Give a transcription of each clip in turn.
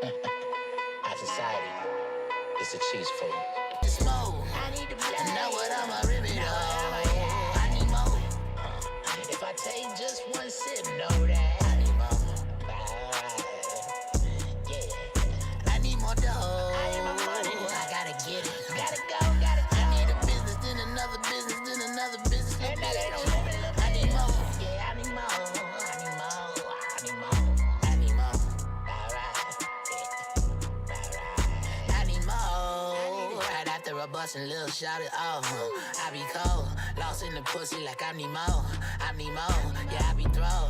Our society is a cheese food. Smoke. I need to know what I'm a rip it up. I need more. If I take just one sip, know that I need more. Yeah. I need more dough. I need my money. I gotta get it. Gotta go, gotta go. I need a business, then another business, then another business. And now they don't I live it, look I need more. Yeah, I need more. I need more. I need more. I need more. Alright. I need more. Right after a bustin' little shout it off. I be cold, lost in the pussy like I need more. I need more. Yeah, I be throw.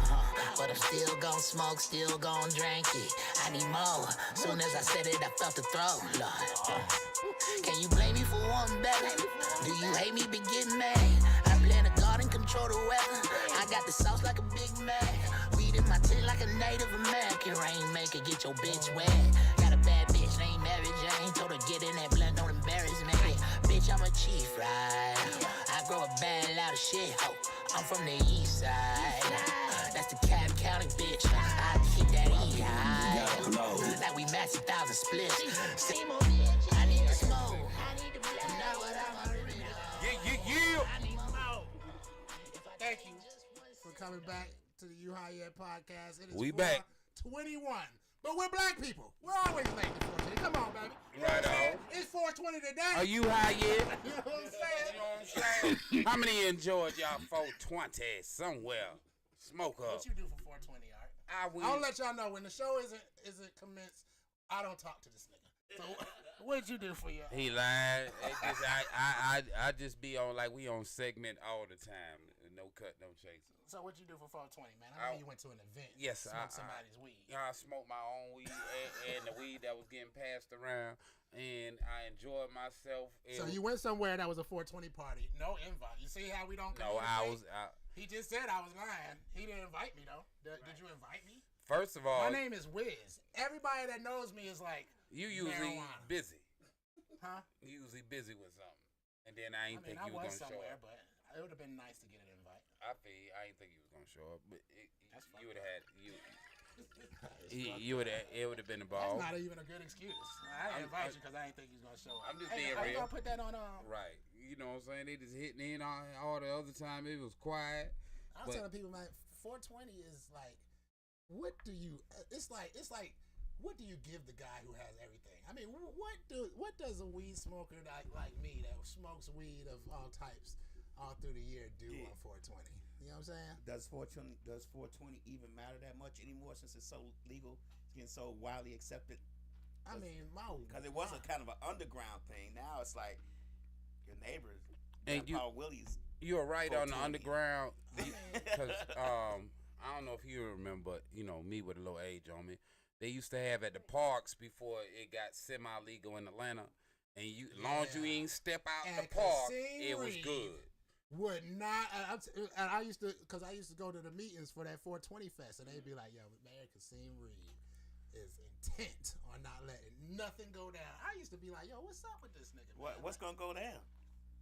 But I'm still gon' smoke, still gon' drink it. I need more. Soon as I said it, I felt the throw. Lord. Can you blame me for wanting better? Do you hate me, be getting mad? I blend the garden, control the weather. I got the sauce like a Big Mac. Weed in my tent like a Native American. Rainmaker, get your bitch wet. Got a bad bitch named Mary Jane. Told her get in that blood, don't embarrass me. Bitch, I'm a chief, right? I grow a bad, loud as shit, ho. I'm from the east side. That's the Cab County, bitch. I keep that E high. Like we match 1,000 splits. See more bitch. I need to smoke. I need to blow. Know what I'm a real. Yeah. I need more. Thank you for coming back to the High Yet PotCast. It is We back. 21. But we're black people. We're always late to 420. Come on, baby. You know Right what I'm saying? on. It's 420 today. Are you high yet? You know what I'm saying? You know what I'm saying? How many enjoyed y'all 420 somewhere? Smoke up. What you do for 420, Art? I win. I'll let y'all know when the show isn't commenced. I don't talk to this nigga. So what'd you do for your? He lied. I just be on like we on segment all the time. No cut, no chase. So what you do for 420, man? I know you went to an event. Yes, smoked somebody's weed. I smoked my own weed and the weed that was getting passed around, and I enjoyed myself. So you went somewhere that was a 420 party. No invite. You see how we don't No, communicate? He just said I was lying. He didn't invite me though. Did you invite me? First of all, My name is Wiz. Everybody that knows me is like, you usually marijuana. busy. huh? You usually busy with something, and then I ain't think I you was was gonna show somewhere, up. but it would have been nice to get an invite. I ain't think you was gonna show up, but That's you would have had you. It's You would have. It would have been That's involved. not even a good excuse. I didn't invite you because I didn't think you was gonna show up. I'm just Hey, being are you real. gonna put that on? Right. You know what I'm saying? They just hitting in all the other time. It was quiet. I was telling people, man, 420 is like, what do you? It's like, what do you give the guy who has everything? I mean, what does a weed smoker like me that smokes weed of all types all through the year do on 420? You know what I'm saying? Does 420 even matter that much anymore since it's so legal? It's getting so widely accepted. I mean, because it was a kind of an underground thing. Now it's like your neighbors And Paul Willie's. You're right on the 420. underground. Because I don't know if you remember, me with a little age on me. They used to have at the parks before it got semi-legal in Atlanta. And long as you ain't step out And the park, Kasim it was Reed good. Would not, and I used to, because I used to go to the meetings for that 420 fest, and they'd be like, "Yo, Mayor Kasim Reed is intent on not letting nothing go down." I used to be like, "Yo, what's up with this nigga?" What's gonna go down?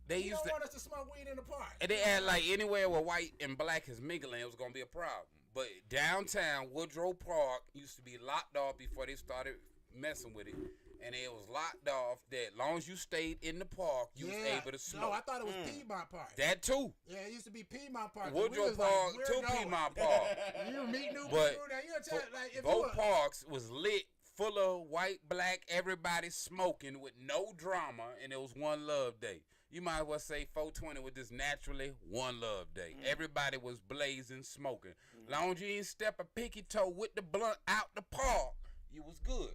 They He used don't to, want us to smoke weed in the park. and they had like anywhere where white and black is mingling, it was gonna be a problem. But downtown Woodrow Park used to be locked off before they started messing with it. And it was locked off that long as you stayed in the park, you was able to smoke. No, I thought it was Piedmont Park. That too. Yeah, it used to be Piedmont Park. Woodrow we Park like, to Piedmont Park. You meet new But people now. You tell like if both you parks was lit, full of white, black, everybody smoking with no drama, and it was One Love Day. You might as well say 420 was just naturally One Love Day. Everybody was blazing, smoking. Long as you didn't step a pinky toe with the blunt out the park, you was good.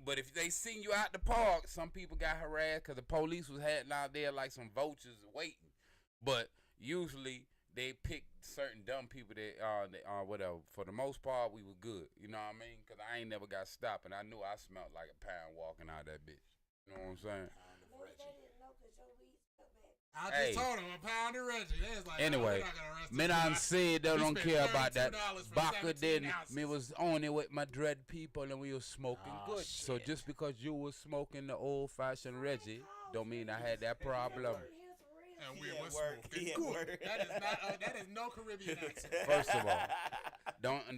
But if they seen you out the park, some people got harassed because the police was heading out there like some vultures waiting. But usually they picked certain dumb people that whatever. For the most part, we were good. You know what I mean? Because I ain't never got stopped, and I knew I smelled like a pound walking out of that bitch. You know what I'm saying? I just told him a pound of Reggie. They was like, Anyway, me not said they don't care about that. Back then, me was on it with my dread people and we was smoking good. So just because you was smoking the old-fashioned Reggie, don't mean I had that problem. And we was smoking good. That is no Caribbean accent. First of all,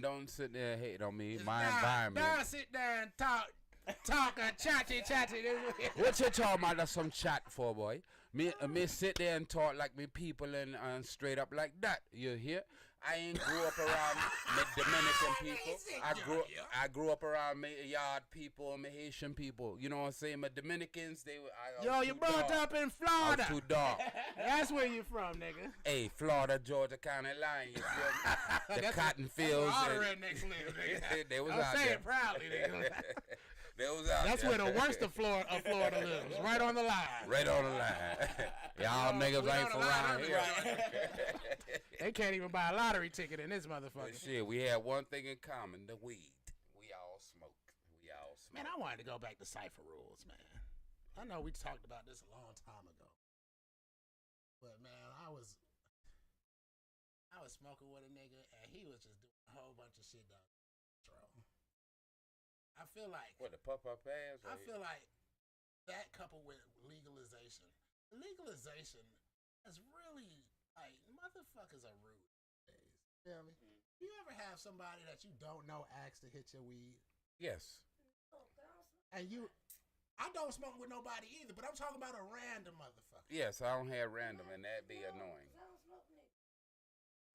don't sit there and hate on me. My environment. Now sit there and talk talking, chatty. What you talking about? That's some chat for, boy. Me sit there and talk like me people and straight up like that. You hear? I ain't grew up around me Dominican people. I grew up around me yard people, me Haitian people. You know what I'm saying? My Dominicans, You brought up in Florida. I was too dark. That's where you from, nigga. Hey, Florida, Georgia County line. You feel me? The cotton fields. All the rednecks live, nigga. They was I'll out say there. it proudly, nigga. They was out That's there. where the worst of Florida lives, right on the line. Right on the line. Y'all niggas ain't from around here. They can't even buy a lottery ticket in this motherfucker. But shit, we had one thing in common: the weed. We all smoke. Man, I wanted to go back to cipher rules, man. I know we talked about this a long time ago, but man, I was smoking with a nigga and he was just doing a whole bunch of shit down the road. I feel like What, the pop ass? I feel like that coupled with legalization is really like motherfuckers are rude these days. Feel me? You ever have somebody that you don't know ask to hit your weed? Yes. And I don't smoke with nobody either, but I'm talking about a random motherfucker. Yes, I don't have random, and that'd be annoying.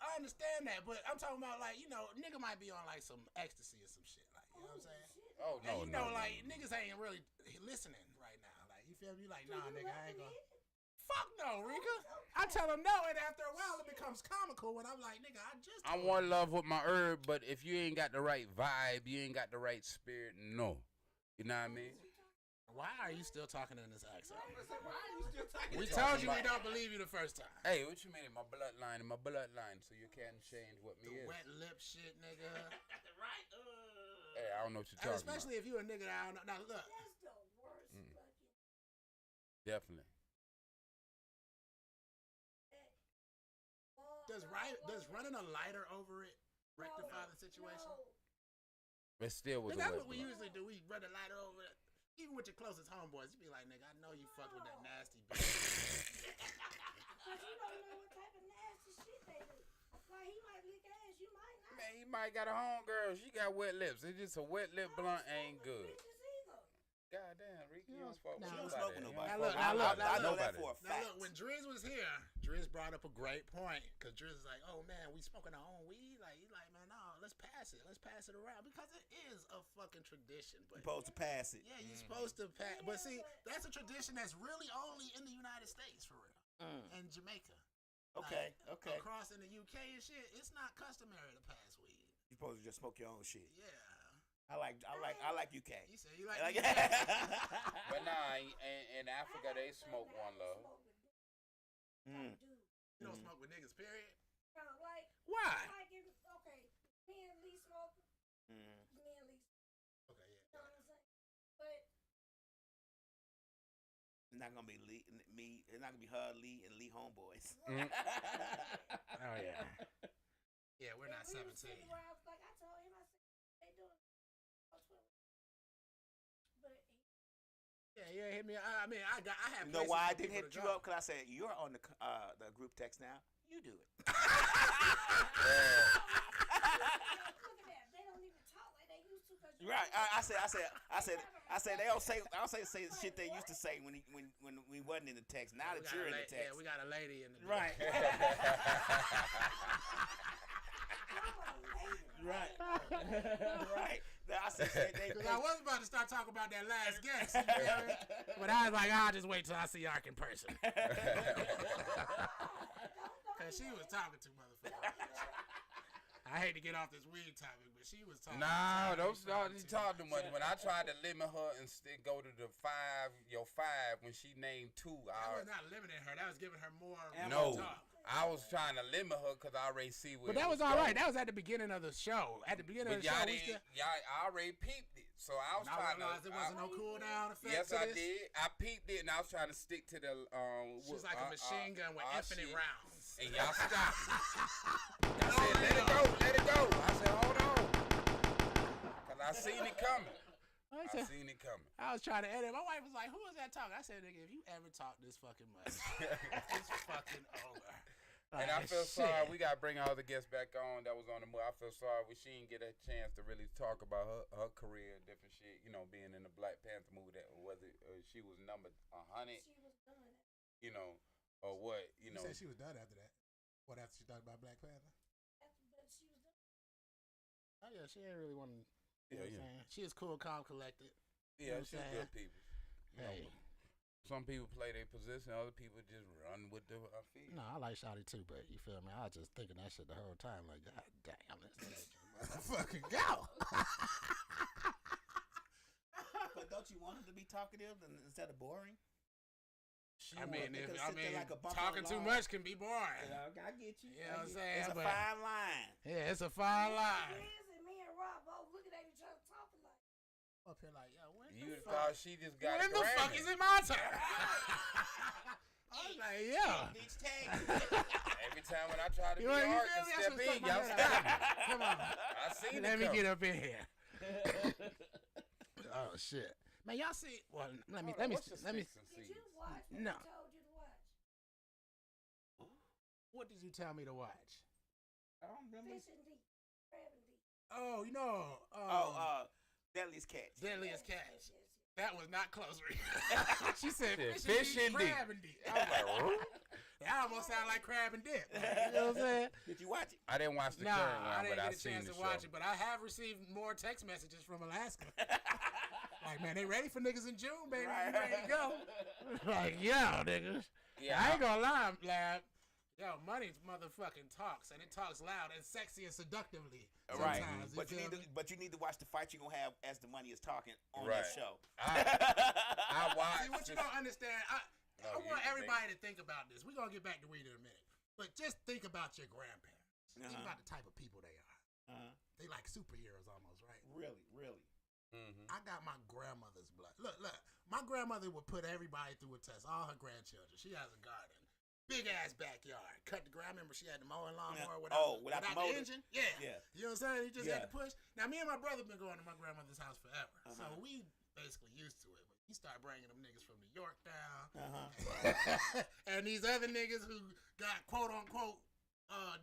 I understand that, but I'm talking about like, you know, nigga might be on like some ecstasy or some shit, like, you know what I'm saying? Oh, no, And you know, no. like, niggas ain't really listening right now. Like, you feel me? Like, nah, nigga, I ain't gonna. Fuck no, Rika. I tell them no, and after a while it becomes comical when I'm like, nigga, I just. I'm one love with my herb, but if you ain't got the right vibe, you ain't got the right spirit, no. You know what I mean? Why are you still talking in this accent? We talking told you we about- don't believe you the first time. Hey, what you mean in my bloodline, so you can't change what me The is. wet lip shit, nigga. Right? Hey, I don't know what you're And talking especially if you a nigga that I don't know. Now look, That's the worst fucking. about. Definitely. does running a lighter over it rectify the situation? No. But still was Nigga, a that's wet what we blunt. usually do. We run a lighter over it. Even with your closest homeboys, you be like, nigga, I know you fucked with that nasty bitch. But you don't know what type of nasty shit they do. Like, he might lick ass, you might not. Man, he might got a homegirl. She got wet lips. It's just a wet lip blunt ain't good. Bitches either. God damn, Ricky, you don't fuck with Nah. She don't nobody. smoke with nobody. Now look, I know that Nobody. for a Now fact. look, when Driz was here, Driz brought up a great point. Because Driz is like, oh man, we smoking our own weed? Like, he's like, man, no, let's pass it. Let's pass it around. Because it is a fucking tradition. But You're supposed to pass it. yeah, you're supposed to pass. But see, that's a tradition that's really only in the United States, for real. And Jamaica. Okay, Like, okay. Across in the UK and shit, it's not customary to pass weed. You're supposed to just smoke your own shit. Yeah. I like UK. You say you like Like, UK? But nah, in Africa, they smoke one love. Mm. You don't smoke with niggas, period. Like, Why? like if, okay, me and Lee smoke. Mm. Me and Lee, Okay, yeah. you know what I'm saying? But It's not gonna be me. It's not gonna be her, Lee, and Lee homeboys. Oh yeah. Yeah, we're not we was 17. sitting around, like I told him, I said, they doing. But Yeah, hit me. I mean, I have. You know places why I for didn't people hit to you go. up? Because I said you're on the group text now. You do it. look at that. They don't even talk like they used to. Cause Right. I said they don't say the shit they used to say when we wasn't in the text. Now that you're in the text. Yeah, we got a lady in the Right. Right. Right. Now, I said they Because I was about to start talking about that last guest, you feel me? But I was like, I'll just wait till I see Ark in person. Because she was talking to motherfuckers. I hate to get off this weed topic, but she was talking. Nah, don't start talking to talk too much. When I tried to limit her and go to the your five, when she named two, That was not limiting her. That was giving her more no, talk. I was trying to limit her because I already see where. But that it was all going. right. That was at the beginning of the show. At the beginning But of the show, y'all we didn't. still. I already peeped it, so I was And I trying to. realized there wasn't no cool down effect Yes, to I this. did. I peeped it, and I was trying to stick to the. She's like a machine gun with infinite shit. rounds. And y'all stopped. I said, let it go, let it go. I said, hold on. Because I seen it coming. I seen it coming. I was trying to edit. My wife was like, "Who was that talking?" I said, "Nigga, if you ever talk this fucking much, it's fucking over." And I feel sorry. We got to bring all the guests back on that was on the movie. I feel sorry she didn't get a chance to really talk about her career and different shit. You know, being in the Black Panther movie, that whether she was number 100. She was done. You know, or what? You know. said she was done after that. What, after she talked about Black Panther? But she was done. Oh yeah, she ain't really want to. Yeah, you know what I'm saying? She is cool, calm, collected. Yeah, know what she's I'm good saying? people. You know, some people play their position, other people just run with their feet. No, I like Shawty too, but you feel me? I was just thinking that shit the whole time. Like, God damn, this motherfucking go. But don't you want him to be talkative instead of boring? I mean, like talking too much can be boring. Yeah, I get you. You know what I'm saying? It's a fine line. Yeah, it's a fine line. Wiz and me and Rob both looking at each other talking like. Up here like, yo, when You the thought fuck? she just got When the fuck is it my turn? I was like, yeah. Bitch, tag. Every time when I try to be You hard feel to me? I step should've in, stuck my y'all head stop out. me. Come on. I seen Let it me come. get up in here. Oh shit, man! Y'all see? Well, let me. What's the Let me. sticks and Did seeds? you watch what No. I told you to watch? What did you tell me to watch? I don't remember. Fish and deep. Crab and deep. Oh, you know. Deadliest Catch. Deadliest Catch. Yes, yes. That was not close. She said Shit, fish and deep, deep. crab and deep. I was like, that almost sound like crab and dip. You know what I'm saying? Did you watch it? I didn't watch the Nah, current one, I didn't but I get a seen chance the to watch show. it, but I have received more text messages from Alaska. Like, man, they ready for niggas in June, baby. Right. We ready to go. Like, yo, niggas. Yeah, I ain't gonna lie, lab. Yo, money motherfucking talks, and it talks loud and sexy and seductively. Right. Sometimes, But feel me? you need to watch the fight you're gonna have as the money is talking on Right. that show. I watched. See, what you don't understand, I No, you want can everybody to think about this. We're gonna get back to weed in a minute, but just think about your grandparents. Think about the type of people they are. They like superheroes almost, right? Really, really. Mm-hmm. I got my grandmother's blood. Look, my grandmother would put everybody through a test, all her grandchildren. She has a garden. Big ass backyard. Cut the ground. Remember, she had the mowing lawnmower without the motor. engine. Yeah. Yeah. You know what I'm saying? You just had Yeah. to push. Now, me and my brother been going to my grandmother's house forever, so we basically used to it. But he started bringing them niggas from New York down, and these other niggas who got quote unquote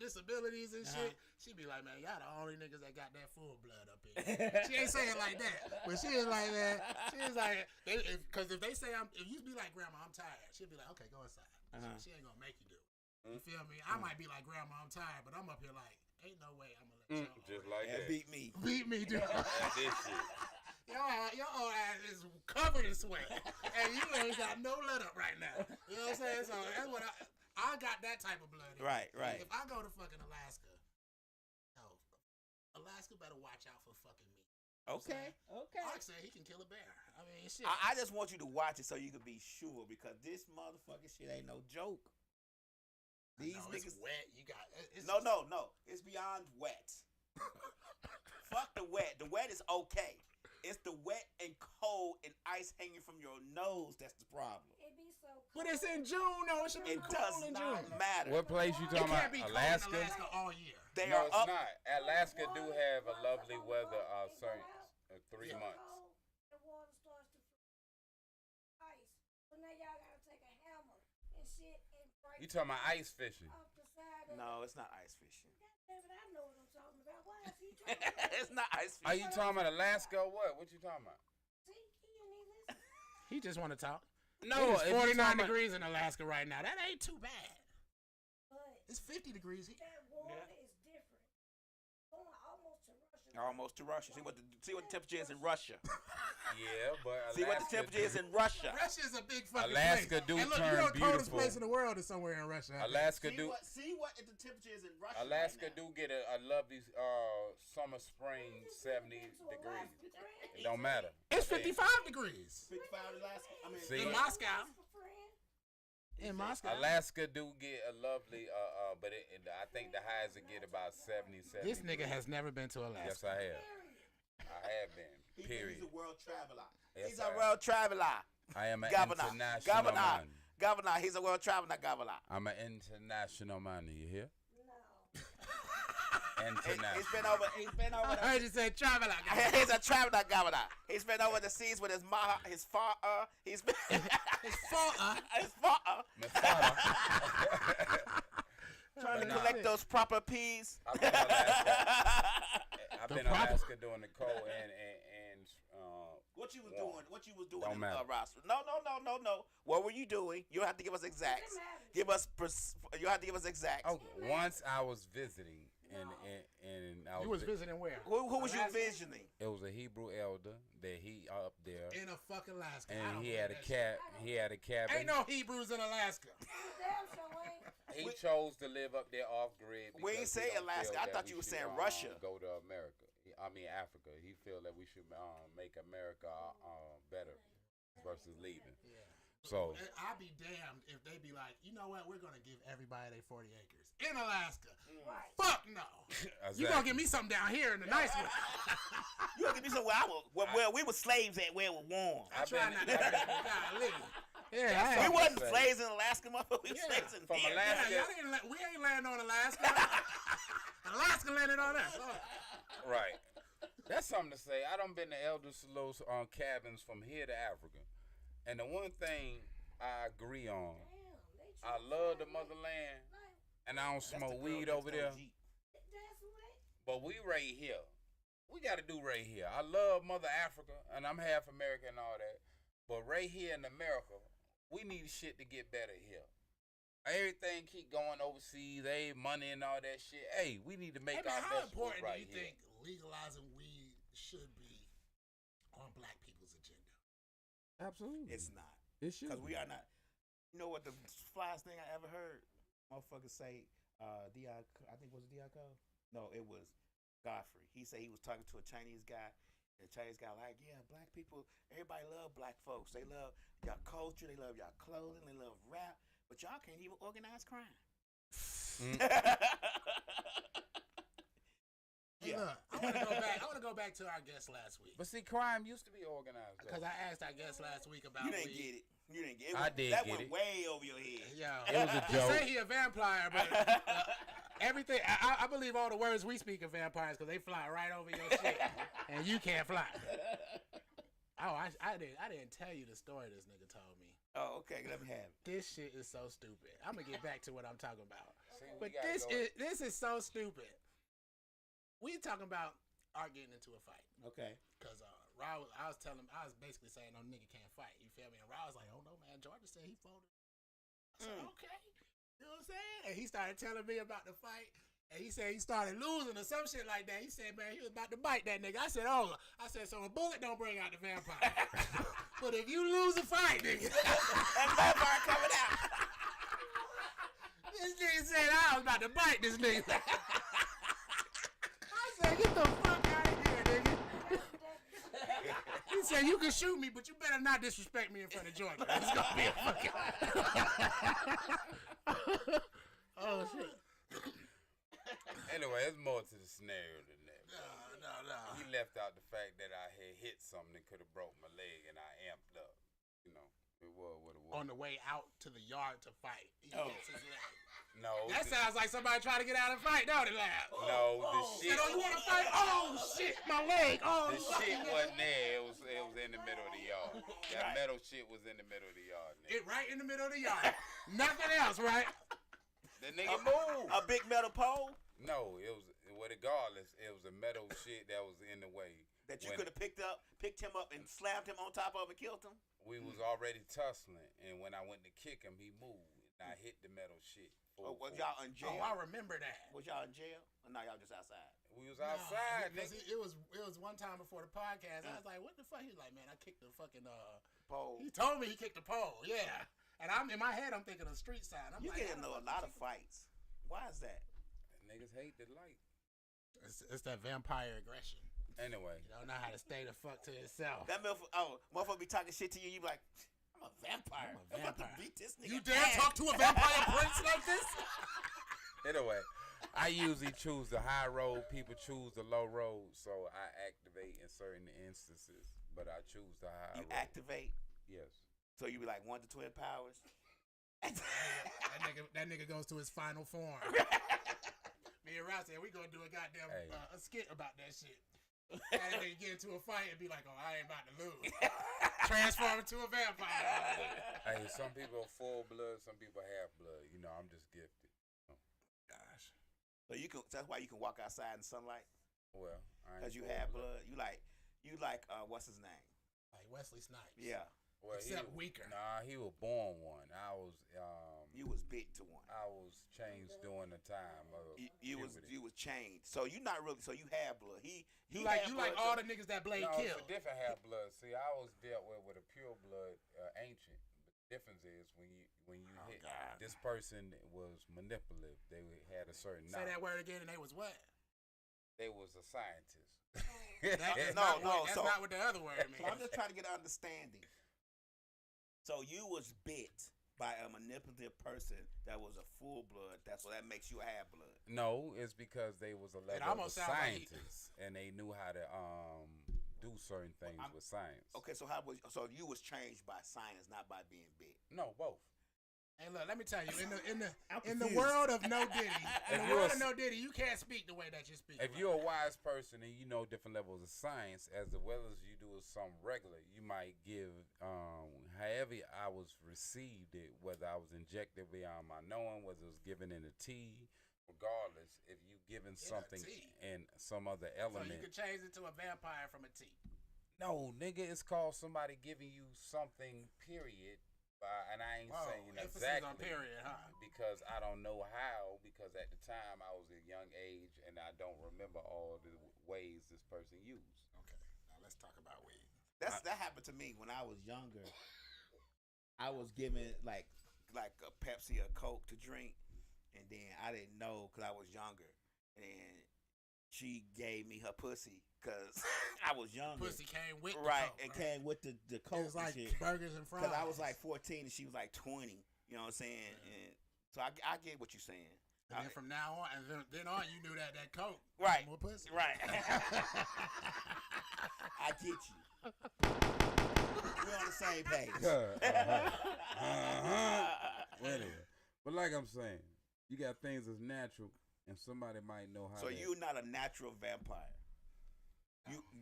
disabilities and shit. She be like, man, y'all the only niggas that got that full blood up in here. She ain't saying it like that, but she is like that. She is like, because if they say if you be like, grandma, I'm tired, she'll be like, okay, go inside. She ain't gonna make you do it. You feel me? I might be like, grandma, I'm tired, but I'm up here like, ain't no way I'm gonna let y'all Just like And that. beat me. beat me, dude. This shit. Your old ass is covered in sweat, and you ain't got no let up right now. You know what I'm saying? So that's what I got that type of blood in. Right, right. If I go to fucking Alaska, no, Alaska better watch out for fucking me. Okay. Ark said he can kill a bear. I mean, shit. I just want you to watch it so you can be sure, because this motherfucking shit ain't no joke. These No, niggas. it's wet. You got it's No. It's beyond wet. Fuck the wet. The wet is okay. It's the wet and cold and ice hanging from your nose that's the problem. It be so cold. But it's in June, though. It should be It does cold in not June. matter. What place you It talking can't about? be cold Alaska? in Alaska all year. They No, are it's up. not. Alaska do have a lovely weather certain 3 So months. cold, the water starts to freeze. Ice. So now y'all gotta take a hammer and shit and break You talking about ice fishing? off the side of No, it's not ice fishing. God damn it, I know what I'm talking about. Why is he trying to It's not ice Are fishing. you talking about Alaska or what? What you talking about? see? He didn't even listen. He just want to talk. No, it's if you 49 talking about- degrees in Alaska right now. That ain't too bad. But It's 50 degrees here. that water is different. Going almost to Russia. Almost to Russia. See what the temperature is in Russia. Yeah, but Alaska See what the temperature is in Russia. Russia is a big fucking Alaska place. do and look, turn you know the coldest beautiful. place in the world is somewhere in Russia. Alaska do. See what the temperature is in Russia. Alaska right now. do get a lovely summer, spring 70 degrees. It don't matter. It's 55 degrees 55 Alaska. I mean, See? in Moscow. Friend. In Moscow. Alaska do get a lovely, but I think the highs will get about 70, 70. This nigga has never been to Alaska. Yes, I have. I have been. Period. He's a world traveler. Yes, He's I a am. world traveler. I am an Governor. international man. Governor. He's a world traveler. Governor. I'm an international man. You hear? No. International. He's been over. I heard you say travel like that. He's a traveler, governor. He's been over the seas with his father. He's been. It's for his father. My father. collect those proper peas. I've been in Alaska during the cold and What you was warm. doing? What you was doing Don't in matter. Rossville? No. What were you doing? You have to give us exacts. You have to give us exacts. oh, once I was visiting and I was You was visiting where? Who was you Alaska? visiting? It was a Hebrew elder that he up there, In a fucking Alaska. I and don't he had a believe that He had a cabin. shit. Ain't no Hebrews in Alaska. Damn sure ain't. He chose to live up there off grid. We ain't say Alaska. I thought you were saying Russia. Go to America. Africa. He feel that we should make America better versus leaving. Yeah. So I'll be damned if they be like, you know what? We're gonna give everybody their 40 acres in Alaska. Right. Fuck no. You gonna give me something down here in the nice one? You gonna give me some where we were slaves at where it was warm. I try not to. Golly. Yeah, We I wasn't slaves in Alaska, motherfucker. We were slaves in from here. Alaska. Yeah, we ain't land on Alaska. Alaska landed on us. right. That's something to say. I done been to Elder Salos cabins from here to Africa, and the one thing I agree on, I love the motherland, and I don't smoke weed over there. But we right here. We got to do right here. I love Mother Africa, and I'm half American and all that. But right here in America, we need shit to get better here. Everything keep going overseas, money and all that shit. Hey, we need to make our how vegetables important right do you here. think legalizing weed should be on black people's agenda? Absolutely. It's not. It should. Because we are not. You know what the flyest thing I ever heard? Motherfuckers say, I think was it Diaco? No, it was Godfrey. He said he was talking to a Chinese guy. And the Chinese guy like, yeah, black people, everybody love black folks. They love y'all culture. They love y'all clothing. They love rap. But y'all can't even organize crime. Hey, look, I want to go back to our guest last week. But see, crime used to be organized. Because I asked our guest last week about You didn't weed. get it. You didn't get it. I did That get went it. way over your head. Yo, It was a he joke. say he a vampire, but everything. I believe all the words we speak are vampires because they fly right over your shit, and you can't fly. Oh, I didn't tell you the story this nigga told me. Oh, okay. Let me have it. This shit is so stupid. I'm gonna get back to what I'm talking about. See, But we gotta this is so stupid. We talking about Art getting into a fight. Okay. Cause I was basically saying no nigga can't fight. You feel me? And Ra was like, oh no man, Georgia said he folded. I said, okay. You know what I'm saying? And he started telling me about the fight. And he said he started losing or some shit like that. He said, man, he was about to bite that nigga. I said, oh. I said, so a bullet don't bring out the vampire. But if you lose a fight, nigga. That vampire coming out. This nigga said I was about to bite this nigga. I said, get the fuck out of here, nigga. He said, you can shoot me, but you better not disrespect me in front of Georgia. It's gonna be a fucking... Oh, shit. Anyway, it's more to the scenario than that. No. He left out the fact that I had hit something that could have broke my leg, and I amped up. You know, it was what it was. On the way out to the yard to fight, he hits his leg. No. That sounds like somebody trying to get out and fight, don't it, lad? No, the shit. Said, oh, you want to fight? Oh, shit, my leg. Oh, The shit wasn't there. It was in the middle of the yard. That metal shit was in the middle of the yard. Nigga. It right in the middle of the yard. Nothing else, right? The nigga moved. A big metal pole No, regardless, it was a metal shit that was in the way. that you When could have picked him up and slammed him on top of and killed him. We was already tussling, and when I went to kick him, he moved, and I hit the metal shit. Oh, was y'all in jail? Oh, I remember that. Was y'all in jail? Or no, y'all just outside. We was outside, Because nigga. it was one time before the podcast. I was like, what the fuck? He was like, man, I kicked the fucking Pole. He told me he kicked the pole. Yeah. And I'm in my head, I'm thinking of street sign. I'm You like, get into a lot of fights. Why is that? Niggas hate the light. It's that vampire aggression. Anyway, You don't know how to stay the fuck to itself. That motherfucker be talking shit to you. You be like, I'm a vampire. I'm a I'm about to vampire. beat this nigga. You dare ass. talk to a vampire prince like this? anyway, I usually choose the high road. People choose the low road, so I activate in certain instances. But I choose the high You road. activate. Yes. So you be like 1 to 12 powers. that nigga goes to his final form. Me and Ross said we gonna do a goddamn a skit about that shit. That nigga get into a fight and be like, oh, I ain't about to lose. Transform into a vampire. Hey, some people are full blood, some people half blood. You know, I'm just gifted. So that's why you can walk outside in sunlight Well, because you have blood. You like what's his name? Like Wesley Snipes. Yeah, Well, Except weaker. Nah, he was born one. I was you was bit to one. I was changed during the time of You puberty. was changed. So you not really. So you have blood. He You like had blood all too. the niggas that Blade No, killed. it's a different half blood. See, I was dealt with a pure blood ancient. The difference is when you hit God. this person was manipulative. They had a certain Say that word again, and they was what? They was a scientist. That's No, That's so- not what the other word means. So I'm just trying to get an understanding. So you was bit by a manipulative person that was a full blood. That's what that makes you a half blood. No, it's because they was a level of almost sounds like scientists and they knew how to do certain things with science. Okay, so you was changed by science, not by being bit. No, both. Hey, look, let me tell you, in the confused. world of No Diddy, If in the you're world a- of No Diddy, you can't speak the way that you speak. If you're a wise person and you know different levels of science, as well as you do some regular, you might give, however I was received it, whether I was injected beyond my knowing, whether it was given in a tea, regardless, if you given something tea. in some other so element. you could change it to a vampire from a T. No, nigga, it's called somebody giving you something, period. And I ain't saying emphasis exactly. on period, huh? Because I don't know how, because at the time I was a young age and I don't remember all the ways this person used. Okay, now let's talk about weed. That happened to me when I was younger. I was given like a Pepsi or Coke to drink, and then I didn't know because I was younger, and she gave me her pussy because I was younger. Pussy came with the Right, Coke, it came with the Coke. It was like and shit. burgers and fries. Because I was like 14 and she was like 20. You know what I'm saying? And so I get what you're saying. And then from now on, and then on, you knew that Coke. Right. More pussy. Right. I get you. We're on the same page. Whatever. But like I'm saying, you got things that's natural, and somebody might know how. So you're not a natural vampire.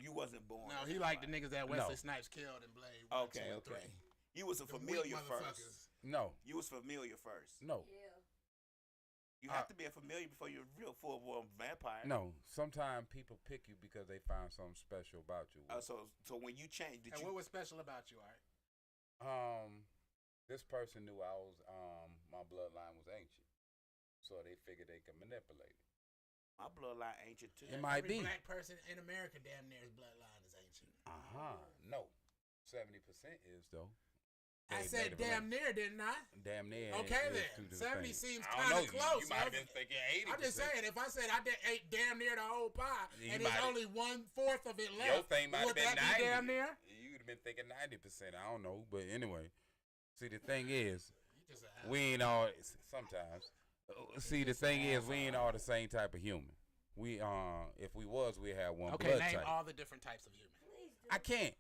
You wasn't born. No, a he vampire. liked the niggas that Wesley Snipes killed in Blade. 1, 2, Okay, and okay. 3. You was a The familiar weak first. motherfuckers. No, You was familiar first. no, Yeah. You have to be a familiar before you're a real full-blown vampire. no. Sometimes people pick you because they find something special about you. So when you changed, did And you? what was special about you, Art? This person knew I was my bloodline was ancient, so they figured they could manipulate it. My bloodline ancient too. It might Every be. black person in America, damn near his bloodline is ancient. No, 70% is though. I They said Native damn American. near, didn't I? Damn near. Okay is then. two different 70 things. seems I don't kinda know. close. You might have been thinking 80%. I'm just saying, if I said I ate damn near the whole pie, You and there's might- only 1/4 of it left, Your thing might have would been that 90. be damn near? You'd have been thinking 90%. I don't know, but anyway. See, the thing is, You just we ain't all. Sometimes. See, the thing is, we ain't all the same type of human. We if we was, we had one okay, blood name type. all the different types of humans. I can't.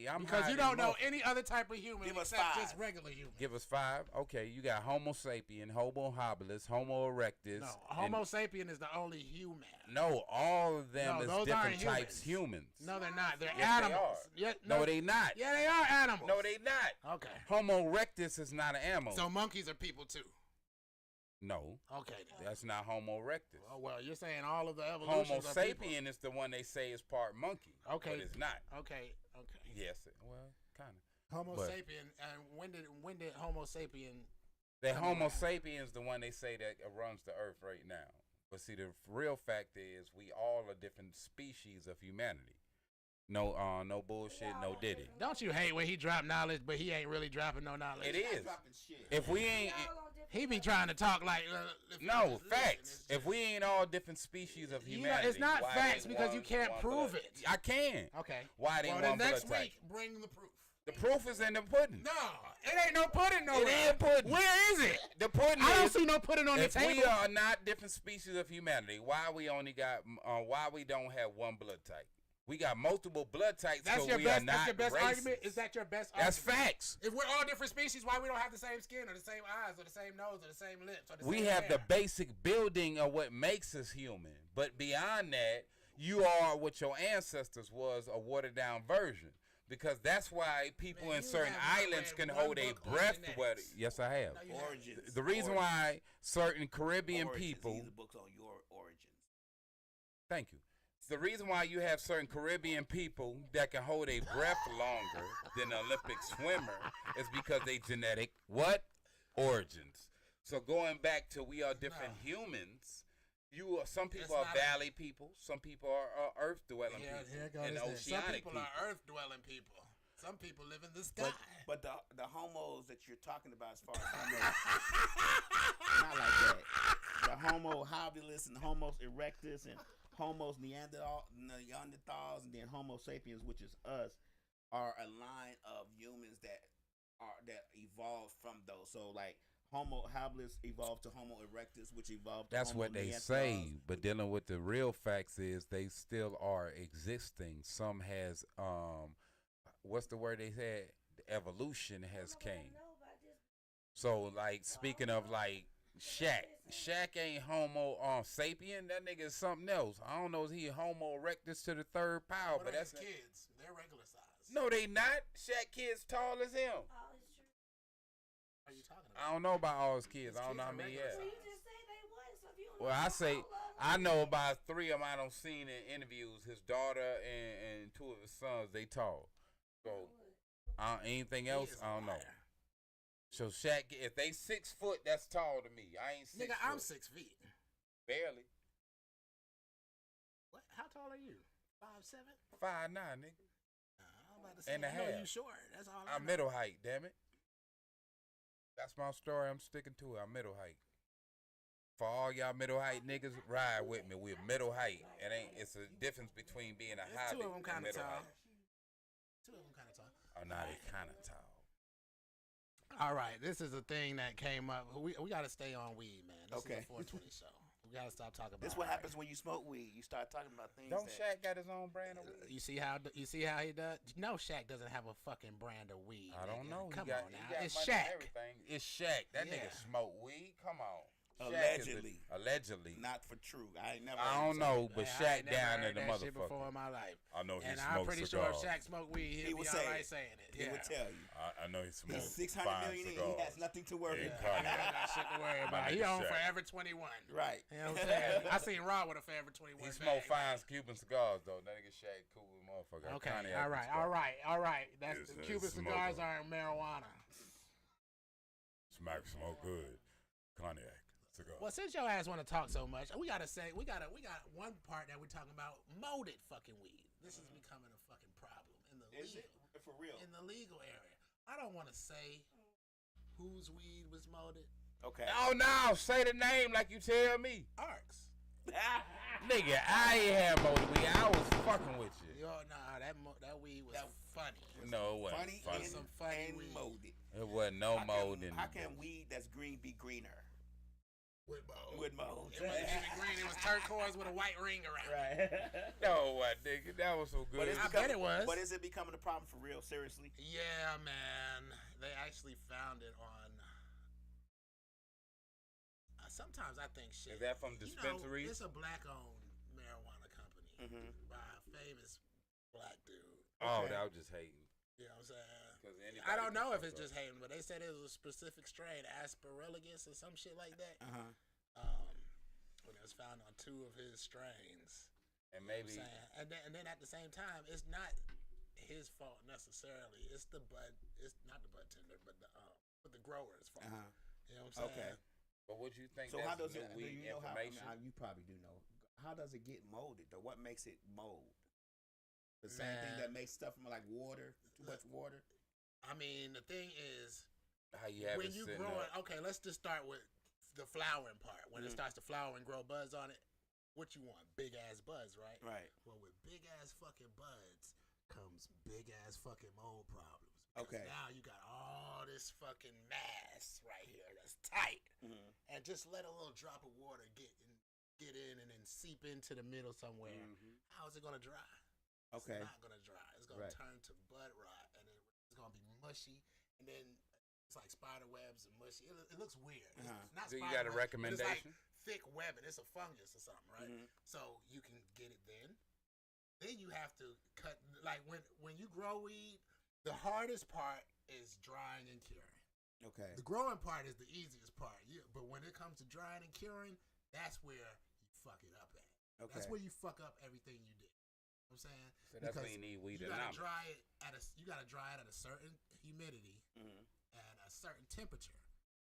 I'm Because you hiding don't know most. any other type of human Give us except 5. just regular humans. Give us 5. Okay, you got Homo sapien, Homo habilis, Homo erectus. No, and- Homo sapien is the only human. No, all of them No, is those different aren't types humans. humans. No, they're not. They're Yes, they animals. are. Yeah, No, they not. Yeah, they are animals. No, they not. Okay. Homo erectus is not an animal. So monkeys are people too. No, Okay. Then. that's not Homo erectus. Oh well, you're saying all of the evolutions Homo are people. sapien is the one they say is part monkey. Okay. But it's not. Okay. Okay. Yes. Well, kind of. Homo But- sapien. And when did Homo sapien? The Come Homo around. sapien is the one they say that runs the earth right now. But see, the real fact is we all are different species of humanity. No, no bullshit, no diddy. Don't you hate when he drop knowledge, but he ain't really dropping no knowledge? It is. Dropping shit. If we ain't, He be trying to talk like if you no just facts. listen, If we ain't all different species of You know, humanity, it's not why facts ain't because you one- can't one prove blood? it. I can. Okay. Why they Well, one then next blood week, type? bring the proof. The proof is in the pudding. No, it ain't no pudding nowhere. It ain't pudding. Where is it? The pudding I don't is see no pudding on the if table. we are not different species of humanity, why we only got why we don't have one blood type? We got multiple blood types, That's so your we best. are That's not your best racist. argument. Is that your best That's argument? facts. If we're all different species, why we don't have the same skin or the same eyes or the same nose or the same lips or the We same have hair? the basic building of what makes us human, but beyond that, you are what your ancestors was, a watered down version. Because that's why people Man, in you certain have not islands read can one hold a book on breath. genetics. Yes, I have. No, you haven't. Origins. The reason why certain Caribbean people. These are books on your origins. Thank you. The reason why you have certain Caribbean people that can hold a breath longer than an Olympic swimmer is because they genetic what? Origins. So going back to we are different humans. Some people are valley people. Some people are earth dwelling people. And Some oceanic people are earth dwelling people. Some people live in the sky. But the homos that you're talking about as far as homos, not like that. The Homo habilis and Homo erectus and Homo Neanderthals and then Homo sapiens, which is us, are a line of humans that evolved from those. So like Homo habilis evolved to Homo erectus, which evolved to That's Homo what they Neanderthals. say, but dealing with the real facts is they still are existing. Some has what's the word they said? The evolution has came. So like speaking of like Shaq ain't Homo sapien. That nigga is something else. I don't know if he Homo erectus to the third power, What but are that's his kids? They're regular size. no, they not. Shaq kids tall as him. Oh, it's true. What are you talking I about? don't know about all his kids. His I don't know kids how are many he regular has. Well, you just say they was. So if you don't Well, know I how say long I know about 3 of them I don't seen in interviews. His daughter and 2 of his sons, they tall. So anything else, I don't know. So Shaq, if they 6 foot, that's tall to me. I ain't 6 Nigga, foot. I'm 6 feet. Barely. What? How tall are you? 5'7"? 5'9", nigga. I'm about to say, And a I know half. you short. That's all I I'm know. middle height, damn it. That's my story. I'm sticking to it. I'm middle height. For all y'all middle height niggas, ride with me. We're middle height. It's a difference between being a There's high 2 of them and kind of middle tall. height. 2 of them kind of tall. Oh, now they kind of tall. All right, this is a thing that came up. We got to stay on weed, man. This Okay. is a 420 show. We got to stop talking about This what happens when you smoke weed. You start talking about things. Don't that, Shaq got his own brand of weed? You see how he does? No, Shaq doesn't have a fucking brand of weed. I don't nigga. know. Come he got, on he now. got It's money and Shaq. everything. It's Shaq. That Yeah. nigga smoke weed. Come on. Shaq Allegedly. Allegedly. not for true. I ain't never. I heard don't you say know, that. but Hey, I Shaq ain't never down heard in the that shit before motherfucker. in my life. I know he And smokes I'm pretty sure cigars. if Shaq smoked weed, He he'd would be say all right it. saying it. He Yeah. would tell you. I know he smokes He's 600 fine million in. cigars. He has nothing to worry Yeah, about. I ain't got shit to worry about. My He nigga on Shaq. Forever 21. Right. You know what I'm saying? I seen Raw with a Forever 21. He smoked bag. fine Cuban cigars though. That nigga Shaq cool with motherfucker. Okay, Cognac all right, cigar. all right. That's Yes, Cuban smoke cigars them. aren't marijuana. Smoke good. Cognac cigar. Well, since your ass want to talk so much, we got one part that we're talking about molded fucking weed. This is becoming a fucking problem in the Is legal it for real? in the legal area. I don't want to say whose weed was molded. Okay. Oh no! Say the name like you tell me, Arks. nigga. I ain't had more weed. I was fucking with you. Yo, nah, that weed was funny. No, it wasn't Funny, funny. and, Some funny and weed. molded. It wasn't no How mold can, in how it. can weed that's green be greener? With mold. With mold. It wasn't even green. It was turquoise with a white ring around it. Right. No, what nigga? That was so good. I bet it was. But is it becoming a problem for real? Seriously? Yeah, man. They actually found it on. Sometimes I think shit. Is that from You dispensaries? know, it's a black-owned marijuana company Mm-hmm. by a famous black dude. Oh, Okay. that was just hating. You know what I'm saying? 'Cause anybody I don't can know if fuck it's up. just hating, but they said it was a specific strain, asparagus or some shit like that. Uh-huh. When it was found on 2 of his strains. And You know maybe what I'm saying? And then at the same time, it's not his fault necessarily. It's the bud. It's not the bud tender, but the grower's fault. Uh-huh. You know what I'm saying? Okay. But what you think? So that's how does new it? Do weed you know how? information? You probably do know. How does it get molded? Though, what makes it mold? The same thing Man. that makes stuff from like water, too much water. I mean, the thing is, How you have when it you sitting grow it, up? okay, let's just start with the flowering part. When it Mhm. starts to flower and grow buds on it, what you want? Big ass buds, right? Right. Well, with big ass fucking buds comes big ass fucking mold problems. Because Okay. Now you got all this fucking mass right here that's tight, Mm-hmm. and just let a little drop of water get in and then seep into the middle somewhere. Mhm. How is it gonna dry? Okay. It's not gonna dry. It's gonna Right. turn to bud rot, and it's gonna be mushy, and then it's like spider webs and mushy. It looks weird. Uh-huh. It's not Do you spider got a web, but recommendation? It's like thick webbing. It's a fungus or something, right? Mhm. So you can get it then, then you have to cut. Like when you grow weed, the hardest part is drying and curing. Okay. The growing part is the easiest part. But when it comes to drying and curing, that's where you fuck it up at. Okay. That's where you fuck up everything you did. You know what I'm saying? So that's when you need weed you gotta economics. dry it at a certain humidity and a certain temperature.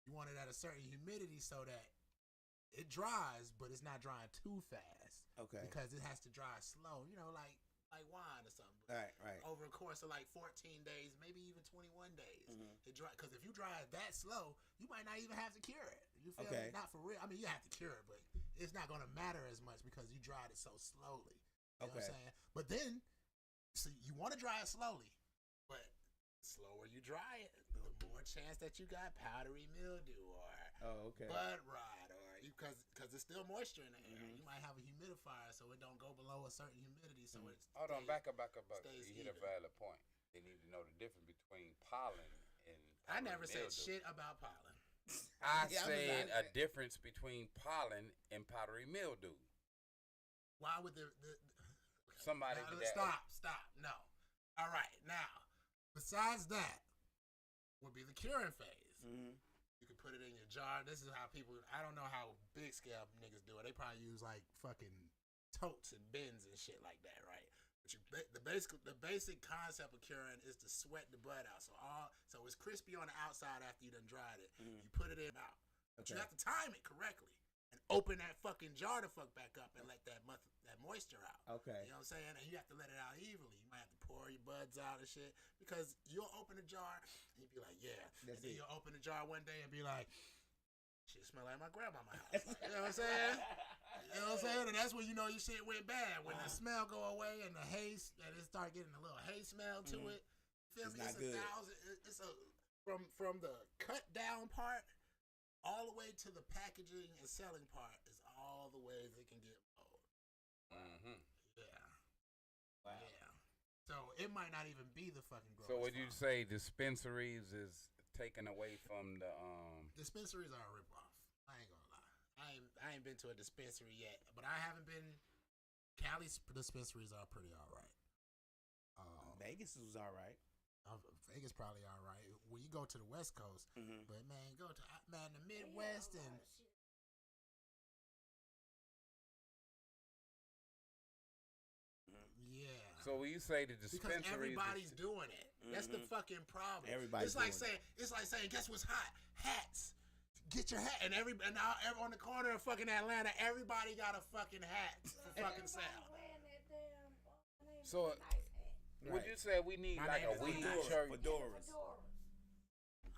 You want it at a certain humidity so that it dries, but it's not drying too fast. Okay. Because it has to dry slow. You know, like wine or something. Right. Over a course of like 14 days, maybe even 21 days. It dry, because if you dry it that slow, you might not even have to cure it. You feel me? Not for real. I mean, you have to cure it, but it's not going to matter as much because you dried it so slowly. You know what I'm saying? But then, so you want to dry it slowly, but the slower you dry it, the more chance that you got powdery mildew or bud rot, or because there's still moisture in the air. You might have a humidifier so it don't go below a certain humidity. So it's Hold on, back up. stays You hit a even. valid point. They need to know the difference between pollen and I never said mildew. shit about pollen. I said a difference between pollen and powdery mildew. Why would Somebody now, did that. Stop. No. All right. Now, besides that, would be the curing phase. You can put it in your jar. This is how people. I don't know how big scale niggas do it. They probably use like fucking totes and bins and shit like that, right? But the basic concept of curing is to sweat the bud out. So it's crispy on the outside after you done dried it. You put it in out. But you have to time it correctly and open that fucking jar to fuck back up and let that moisture out. Okay. You know what I'm saying? And you have to let it out evenly. You might have to pour your buds out and shit because you'll open the jar and you'll be like, yeah. And then you'll open the jar one day and be like, shit smell like my grandmama house. You know what I'm saying? You know what I'm saying? And that's when you know your shit went bad. When the smell go away and the haze, and it start getting a little hay smell to it. Feel me? It's not good. From the cut down part all the way to the packaging and selling part is all the ways it can get mold. Yeah. Wow. Yeah. So it might not even be the fucking growers. So would you say dispensaries is taken away from the Dispensaries are a ripoff. I ain't gonna lie. I ain't been to a dispensary yet, but I haven't been. Cali's dispensaries are pretty alright. Vegas was all right. Vegas probably alright. When you go to the West Coast, but man, go to the Midwest and. Yeah. So when you say the Because dispensaries, everybody's doing it. That's the fucking problem. Everybody's it's like doing saying, guess what's hot? Hats. Get your hat. And now on the corner of fucking Atlanta, everybody got a fucking hat for fucking sale. So would you say we need My like name a is weed Fedoras. church? Fedoras.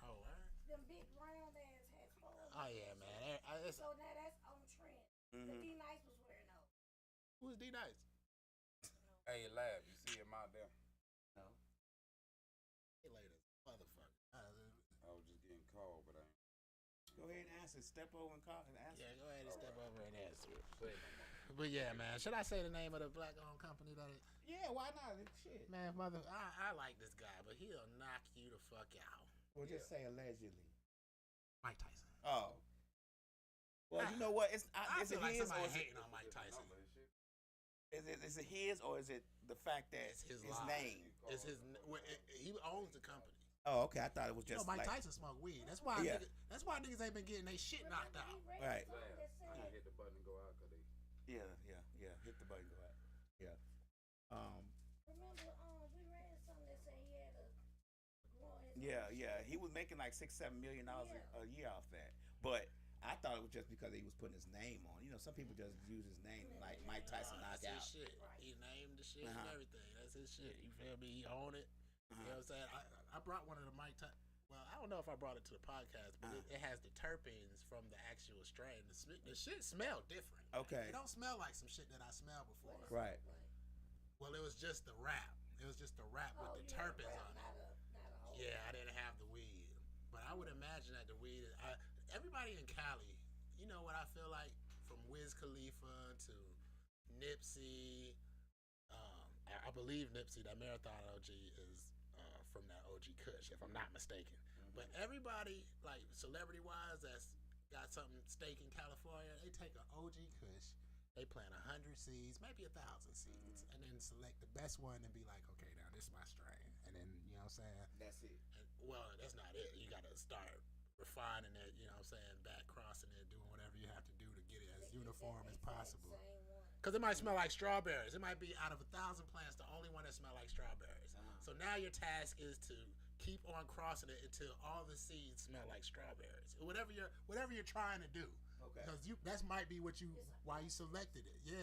Oh, word? Them big round ass hats. Oh yeah, man. So now that's on trend. The D Nice was wearing those. Who's D Nice? Hey, Lab, you see him out there? No. Hey, ladies, motherfucker. I was just getting called, but I ain't. Go ahead and answer. Step over and call and answer. Yeah, go ahead and step over and answer it. But yeah, man. Should I say the name of the black-owned company that it? Yeah, why not? Shit. Man, I like this guy, but he'll knock you the fuck out. We'll just say allegedly. Mike Tyson. Oh. Well, you know what? Is I it feel like his or somebody is it, hating on Mike Tyson. is it his or is it the fact that It's his his lie. name? It's his. He owns the company. Oh, okay. I thought it was You know, just Mike like Tyson smoked weed. That's why. Yeah. That's why niggas ain't been getting their shit knocked out. Right. I hit the button and go out because they. Yeah. Hit the button, go out. Yeah. Remember, we read something that said he had a grow his Yeah. He was making like $6-7 million a year off that, but I thought it was just because he was putting his name on. You know, some people just use his name like Mike Tyson That's knockout. his shit. He named the shit and everything. That's his shit. You feel me? He own it. You know what I'm saying? I brought one of the Mike Tyson. Well, I don't know if I brought it to the podcast, but it has the terpenes from the actual strain. The shit smell different. Okay. It don't smell like some shit that I smelled before. Right. Well, it was just the wrap. It was just the wrap with the terpenes on it. Yeah, I didn't have the weed. But I would imagine that the weed everybody in Cali, you know what I feel like? From Wiz Khalifa to Nipsey. I believe Nipsey, that Marathon OG, is from that OG Kush, if I'm not mistaken. But everybody, like celebrity-wise, that's got something stake in California, they take an OG Kush They plant 100 seeds, maybe 1,000 seeds, and then select the best one and be like, okay, now this is my strain. And then, you know what I'm saying? That's it. Well, that's not it. You got to start refining it, you know what I'm saying, back crossing it, doing whatever you have to do to get it as uniform as possible. Because it might smell like strawberries. It might be out of 1,000 plants, the only one that smell like strawberries. So now your task is to keep on crossing it until all the seeds smell like strawberries. Whatever you're trying to do. Okay. Because that might be why you selected it. Yeah.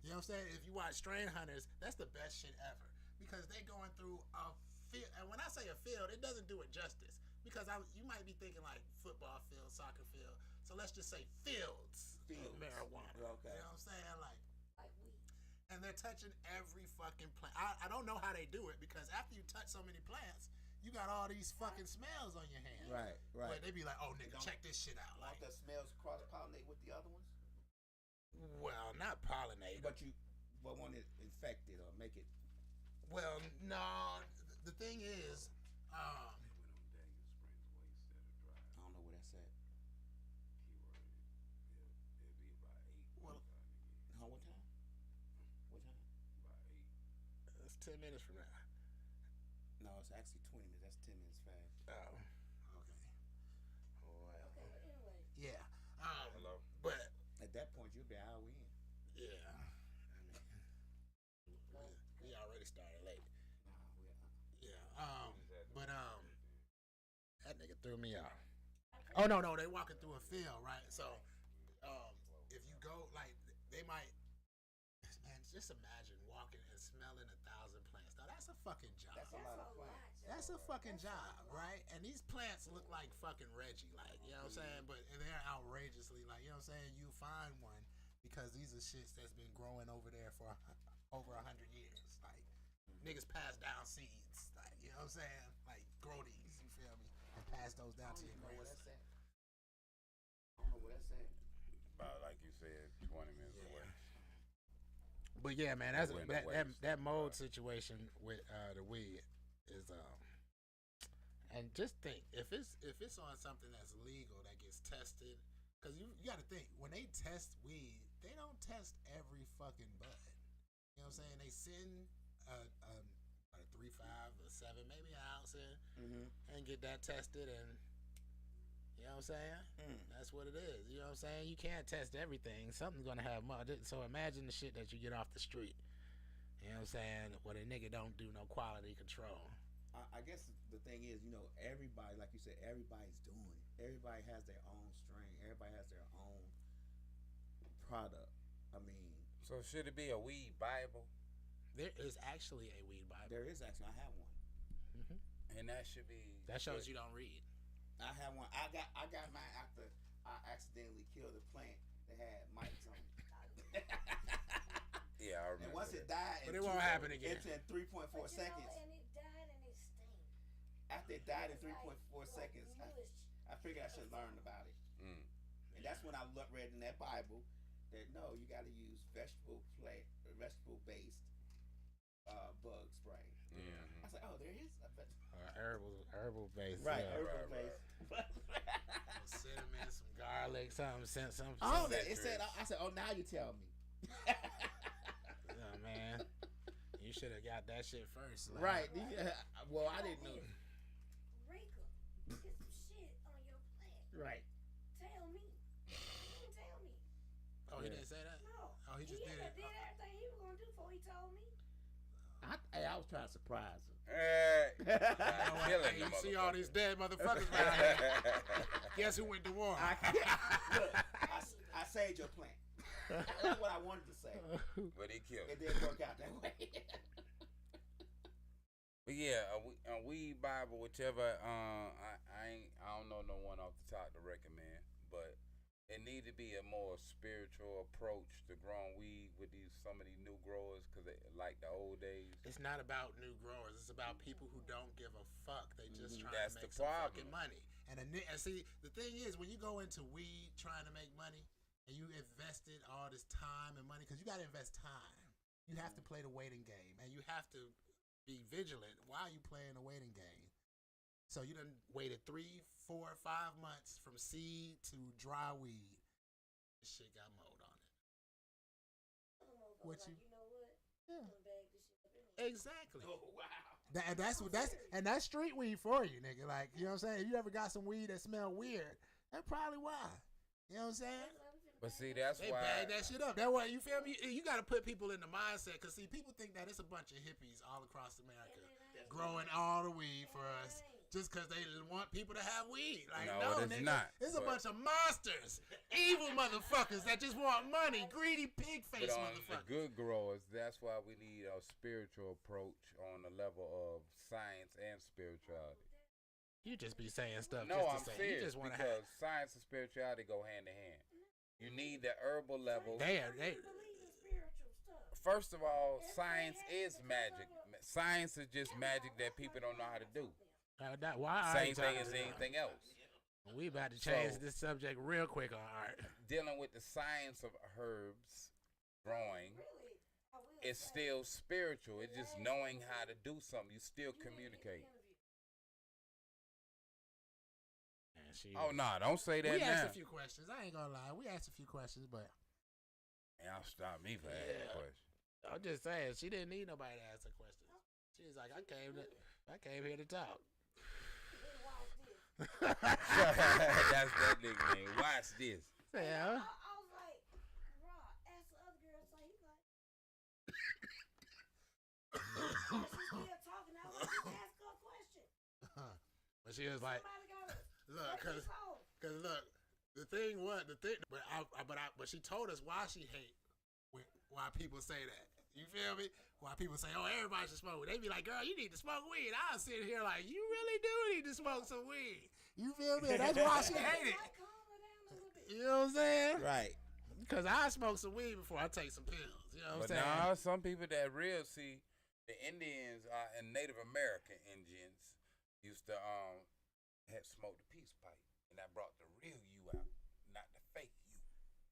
You know what I'm saying? If you watch Strain Hunters, that's the best shit ever. Because they going through a field. And when I say a field, it doesn't do it justice. Because you might be thinking like football field, soccer field. So let's just say fields of marijuana. Okay. You know what I'm saying? Like weed. and they're touching every fucking plant. I don't know how they do it because after you touch so many plants, you got all these fucking smells on your hands. Right. But they be like, oh, nigga, check this shit out. Like the smells cross-pollinate with the other ones? Well, not pollinate. But want it infected or make it... Well, no. The thing is, I don't know where that's at. well, What time? What time? it's 10 minutes from now. No, it's actually 20 minutes. That's 10 minutes fast. Oh, okay. Well, Okay, but anyway. yeah. Hello? But, At that point, you'll be an hour in. yeah. We already started late. Yeah. But that nigga threw me off. Oh no, they walking through a field, right? So, if you go like they might, man, just imagine walking and smelling 1,000 plants. Now that's a fucking job. That's a lot of plants. That's a fucking job, right? And these plants look like fucking Reggie, like, you know what I'm saying? But they're outrageously, like, you know what I'm saying? You find one because these are shits that's been growing over there for over 100 years. Like, niggas pass down seeds, like, you know what I'm saying? Like, grow these, you feel me? And pass those down to your grandson. I don't know where that's at. About like you said, 20 minutes away. But yeah, man, that's We're in the waste. that mold situation with the weed is and just think if it's on something that's legal that gets tested, because you got to think when they test weed, they don't test every fucking bud. You know what I'm saying? They send a 3, 5, or 7, maybe an ounce in, and get that tested, and you know what I'm saying? That's what it is. You know what I'm saying? You can't test everything. Something's gonna have mud. So imagine the shit that you get off the street. You know what I'm saying? Where the nigga don't do no quality control. I guess the thing is, you know, everybody, like you said, everybody's doing it. Everybody has their own strain. Everybody has their own product. I mean, So should it be a weed Bible? There is actually a weed Bible. there is actually, I have one. And that should be... That shows you don't read. I have one. I got mine after I accidentally killed a plant that had mites on it. Yeah, I And remember once it that. died, But it won't happen again. It's in 3.4 But seconds. and it died and it stinks. After it died in It was 3.4 like seconds, bluish. I figured I should learn about it. Mm. And that's when I read in that Bible that no, you got to use vegetable based bug spray. I was like, oh, there is a vegetable. Herbal based. Right, Yeah. herbal right, based. Some cinnamon, some garlic, some. Oh, some it said. I said, oh, now you tell me. Oh, man, you should have got that shit first. Like. Right. Yeah. Well, I didn't know. Rika, get some shit on your plant. Right. Tell me. He didn't tell me. Oh, he didn't say that. No. Oh, he just did it. Did everything he was gonna do before he told me. I was trying to surprise him. Killing Hey, the you see all motherfucker. these dead motherfuckers around here. Guess who went to war? I can't. Look, I saved your plant. That's what I wanted to say. But he killed It it. didn't work out that way. But yeah, a weed Bible, whichever. I don't know no one off the top to recommend, but it need to be a more spiritual approach to growing weed with some of these new growers, cause like the old days. It's not about new growers. It's about people who don't give a fuck. They just trying That's to make the some problem. fucking money. And see, the thing is, when you go into weed trying to make money, and you invested all this time and money, because you got to invest time. You have to play the waiting game, and you have to be vigilant while you playing the waiting game. So you done waited 3, 4, 5 months from seed to dry weed. This shit got mold on it. what like, you. you know what? Yeah. I'm gonna bag this shit up anyway. Exactly. Oh wow. That's street weed for you, nigga. Like, you know what I'm saying? If you ever got some weed that smell weird, that's probably why. You know what I'm saying? But see, that's They why. bag that shit up. That way, you feel me? You got to put people in the mindset, cause see, people think that it's a bunch of hippies all across America growing all the weed for us, just cause they want people to have weed. Like, No, no, it's nigga, not, it's a but- bunch of monsters, evil motherfuckers that just want money, greedy pig face But on the motherfuckers. good growers, that's why we need a spiritual approach on the level of science and spirituality. You just be saying stuff. No, just I'm to say. serious You just want to because have. science and spirituality go hand in hand. You need the herbal level. They believe in spiritual stuff. First of all, science is magic. Science is just magic that people don't know how to do. Why? Same thing as anything else. We about to change So- this subject real quick on art. Dealing with the science of herbs growing, Really, I will it's say, still spiritual. It's just knowing how to do something. You still communicate. Man, she- Oh no, don't say that we now. asked a few questions. I ain't gonna lie. We asked a few questions, but Y'all stop me for asking Yeah. questions. I'm just saying she didn't need nobody to ask her questions. She was like, I came here to talk. That's that nickname. Watch this. Yeah. I was like, Rod, ask the other girl, so he's like, she's still talking. I was just ask her a question. But she was like, Somebody gotta look, break this hole. cause look, but she told us why she hate why people say that. You feel me? Why people say, oh, everybody should smoke weed. They be like, girl, you need to smoke weed. I was sitting here like, you really do need to smoke some weed. You feel me? And that's why she hate it. Might calm her down a little bit. You know what I'm saying? Right. Because I smoke some weed before I take some pills. You know what But I'm saying? now some people that real see the Indians and Native American Indians used to have smoked the peace pipe, and that brought the real you out, not the fake you.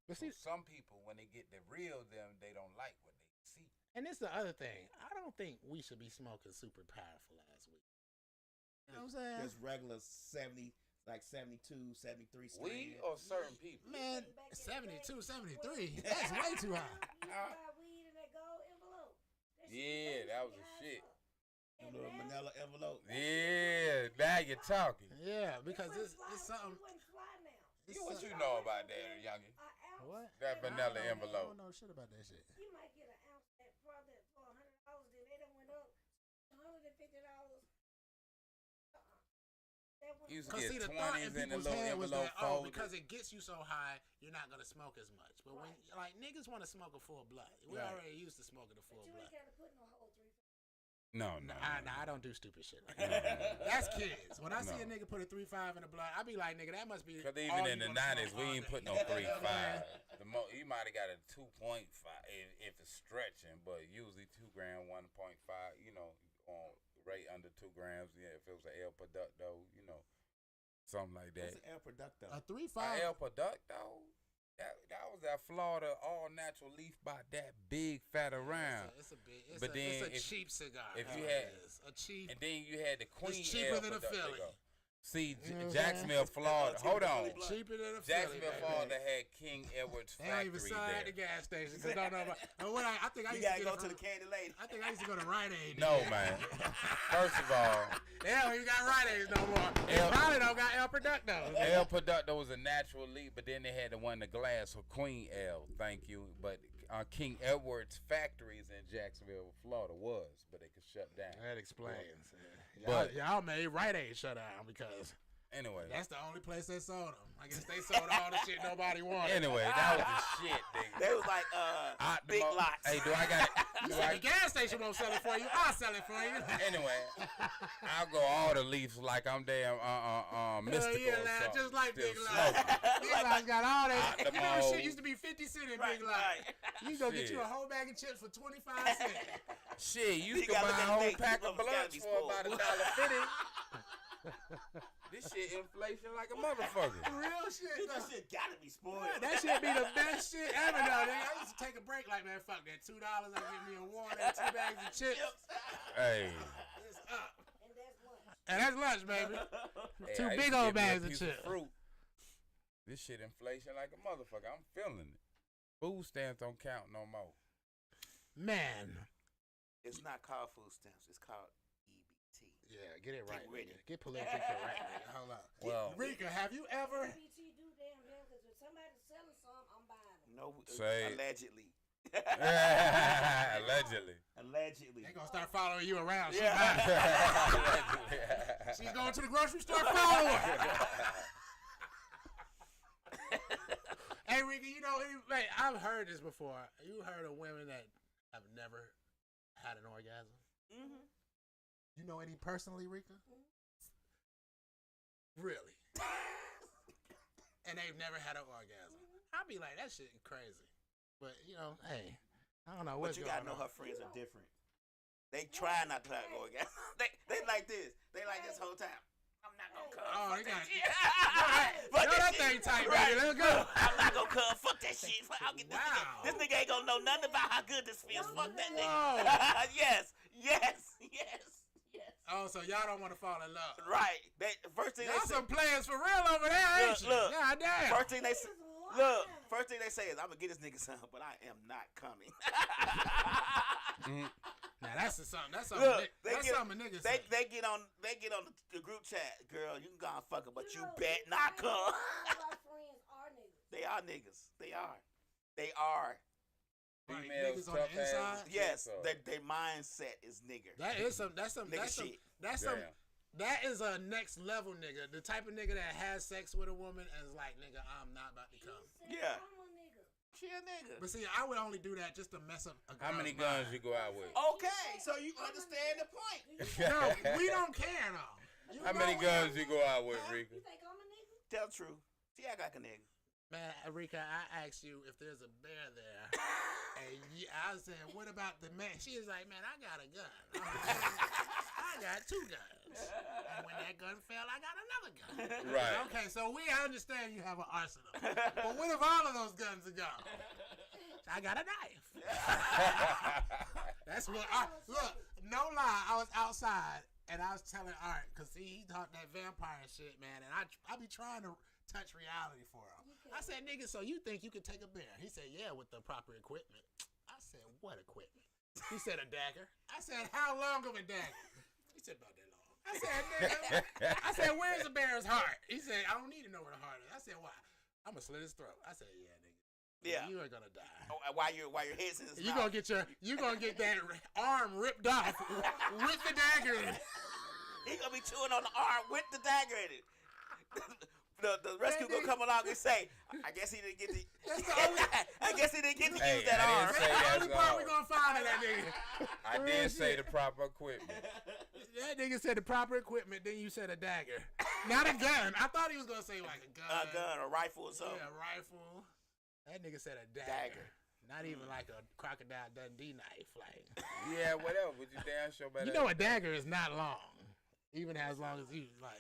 But So see, some people, when they get the real them, they don't like what they see. and it's the other thing. I don't think we should be smoking super powerful ass weed. You know what I'm saying? Just regular 70, like 72, 73 strain. We or certain people. Man, 72, 73. That's way too high. You buy weed in that gold envelope. That shit Yeah, tastes that was good the as shit. fuck. A And little now, manila envelope. Yeah, now you're talking. Yeah, because it it's wouldn't something. It wouldn't fly now. It's What something- you know about that, youngin? An ounce. What? That Hey, vanilla I envelope. don't know shit about that shit. You might get an ounce that product for $100. Then they done went up $150. That one. You used to Because get see, the thought in 20s in the people's little head was envelope that, oh, folded. because it gets you so high, you're not going to smoke as much. But when, like, niggas want to smoke a full blunt. We Right. already used to smoking a full But you blunt. ain't got to put no whole 3. No. I don't do stupid shit like that. That's kids. When I see a No. nigga put a 3.5 in a blunt, I be like, nigga, that must be. Because all even you in the gonna 90s, smoke we all ain't day. put no 3.5. You might have got a 2.5 if it's stretching, but usually 2 gram, 1.5, you know, on right under 2 grams. Yeah, if it was an El Producto, you know, something like that. What's an El Producto? A A 3.5. El Producto? That was that Florida all natural leaf by that big fat around. It's a big. It's But a, then it's a if- cheap cigar. if That's you what had- it is. A cheap. And then you had the Queen cheaper El than a Producto. Philly. Go. See, You know what I'm Jacksonville, saying? Florida. Hold on. Cheaper than a Jacksonville, Philly, Florida baby. had King Edward's They don't even factory sell at the there. gas station because don't know about. And what I think I You used to gotta get go it to from, the candy lady. I think I used to go to Rite Aid. No, man. First of all, They don't even got Rite Aids no more. They El- probably don't got El Producto. El Producto was a natural leaf, but then they had the one, the glass for Queen L. Thank you. But King Edward's factories in Jacksonville, Florida was, but they could shut down. That explains. But- Y'all made Rite Aid shut down because Anyway. that's the only place that sold them. I guess they sold all the shit nobody wanted. Anyway, that was the shit, nigga. They was like big Optimo- lots. Hey, do I got it? The gas station won't sell it for you. I'll sell it for you. Anyway, I'll go all the leaves like I'm damn mystical yeah, or lad, something. just like Still Big Lots. smoking. Big Lots got all that. You know, Optimo. shit used to be 50 cents in Right, Big Lots. right. You can go get Shit. you a whole bag of chips for 25 cents. Shit, you You could gotta buy look a at whole things. pack People of gotta blunts be for about spoiled. $1.50. This shit inflation like a motherfucker. Real shit. That though. shit gotta be spoiled. Yeah, that shit be the best shit ever, though. Nigga. I used to take a break like, man, fuck that. $2, I get me a water and 2 bags of chips. Hey, It's up. And that's lunch. And that's lunch, baby. hey, Two I used big to old get me a bags of piece chips. fruit. This shit inflation like a motherfucker. I'm feeling it. Food stamps don't count no more. Man. It's not called food stamps. It's called EBT. Yeah, get it right. with nigga. it. Get politically correct. Nigga. Hold up. Well, Rika, have you ever? BT do damn hell because if somebody's selling some, I'm buying them. No, Say- allegedly. allegedly. Allegedly. They gonna start following you around. She Yeah. buying. She's going to the grocery store following. Hey, Rika, you know, I've heard this before. You heard of women that have never had an orgasm? Mm-hmm. You know any personally, Rika? Really? And they've never had an orgasm. I'll be like, that shit crazy. But, you know, hey, I don't know But what's you going gotta know on. her friends are different. They try not to have orgasm. They like this. They like this whole time. I'm not gonna come. Oh, Fuck they got that shit. Fuck Fuck that shit. thing tight, Right. baby. Let's go. I'm not gonna come. Fuck that shit. I'll get Wow. this nigga ain't gonna know nothing about how good this feels. Fuck that Whoa. nigga. Yes. Oh, so y'all don't want to fall in love. Right. First thing Y'all they say. some players for real over there, ain't you? Look. God damn. First thing they say. Look. First thing they say is, "I'm gonna get this nigga some, but I am not coming." Now that's something. That's something. Look, That's something niggas say. they get on the group chat, girl. You can go and fuck her, but you bet not come. All our friends are niggas. They are niggas. They are. Right, Females, niggas on the tough ass. inside. Yes, So- their mindset is nigger. That is some. That's some. Nigga That's some. shit. That's some. Damn. That is a next level nigga. The type of nigga that has sex with a woman and is like, nigga, I'm not about to come. Yeah. I'm a nigga. She a nigga. But see, I would only do that just to mess up a How many girl's guns mind. you go out with? Okay, so you understand the point. No, we don't care though. You How know many we guns don't- you go out with, Rika? You think I'm a nigga? Tell the truth. See, I got a nigga. Man, Rika, I asked you if there's a bear there, and I said, "What about the man?" She was like, "Man, I got a gun. I got 2 guns. And when that gun fell, I got another gun." Right. Okay, so we understand you have an arsenal, but what if all of those guns are gone? I got a knife. That's what. Look, no lie, I was outside and I was telling Art, cause he talked that vampire shit, man, and I be trying to touch reality for him. I said, "Nigga, so you think you could take a bear?" He said, "Yeah, with the proper equipment." I said, "What equipment?" He said, "A dagger." I said, "How long of a dagger?" He said, "About that long." I said, "Nigga," I said, "Where's the bear's heart?" He said, "I don't need to know where the heart is." I said, "Why?" "I'm gonna slit his throat." I said, "Yeah, nigga. Yeah. You are gonna die. Oh, while your head's in his You mouth. gonna get that arm ripped off with the dagger in it." He gonna be chewing on the arm with the dagger in it. The rescue gonna come along and say, "I guess he didn't get to. That's the only. I guess he didn't get to Hey, use that I arm." didn't say That's the that's only part we all. gonna find in that nigga. I Real did say shit. the proper equipment. That nigga said the proper equipment, then you said a dagger. Not a gun. I thought he was gonna say like a gun. A gun, a rifle, or something. Yeah, a rifle. That nigga said a dagger. Dagger. Not even like a Crocodile Dundee knife. Like, Yeah, whatever. But you damn sure better. you know, a dagger is not long, even as long as you like.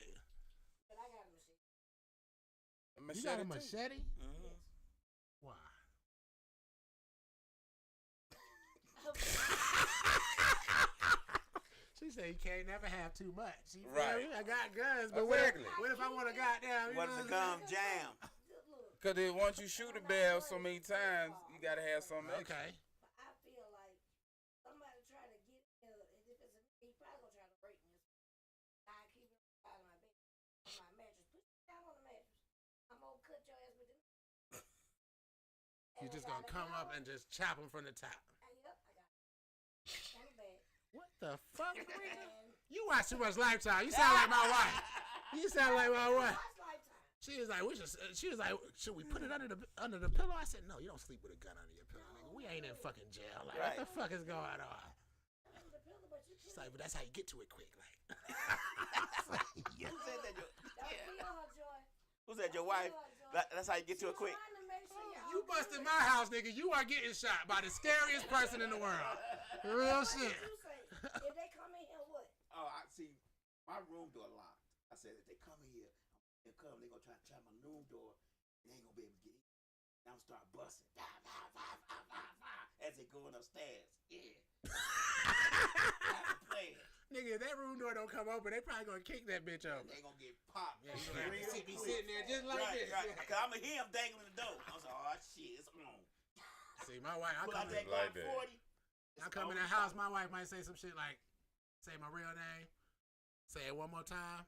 But I got a machine. You got a too. machete? Mhm. Why? She said you can't never have too much. You feel Right. me? I got guns, but Exactly. what if I want to goddamn? What if the gum jam? Look, Cause once you shoot a bear so many times, you gotta have something extra. Okay. but I feel like somebody try to get if it's he probably gonna try to rape me. I keep it out of my bed, on my mattress. Put it down on the mattress. I'm gonna cut your ass with it. You're just gonna come up and just chop him from the top. Yep, I got it. Come back. What the fuck? Rika? And You watch too much Lifetime. You sound like my wife. You sound like my wife. watch Lifetime. She was like, should we put it under the pillow? I said, no, you don't sleep with a gun under your pillow, nigga. We ain't in fucking jail. Like, Right. what the fuck is going on? Under the pillow, but you She's can't. like, but that's how you get to it quick, like. Who said that? Don't feel her joy. Who said your wife? That's how you get to it quick. Trying to make sure y'all You busted my house, nigga. You are getting shot by the scariest person in the world. Real What shit. did you say? If they come in here, what? Oh, I see. My room door locked. I said if they come in here, they're gonna try to trap my room door. They ain't gonna be able to get in. And I'm gonna start busting. As they going upstairs. Yeah. Nigga, if that room door don't come open, they probably gonna kick that bitch open. They gonna get popped. Yeah, you gonna have to be Real quick. sitting there just like Right, this. right. Cause I'ma hear him dangling the door. I was like, oh shit, it's on. See, my wife, I Pull come out that Like Glock that. 40. I come in the house, my wife might say some shit like, say my real name, say it one more time.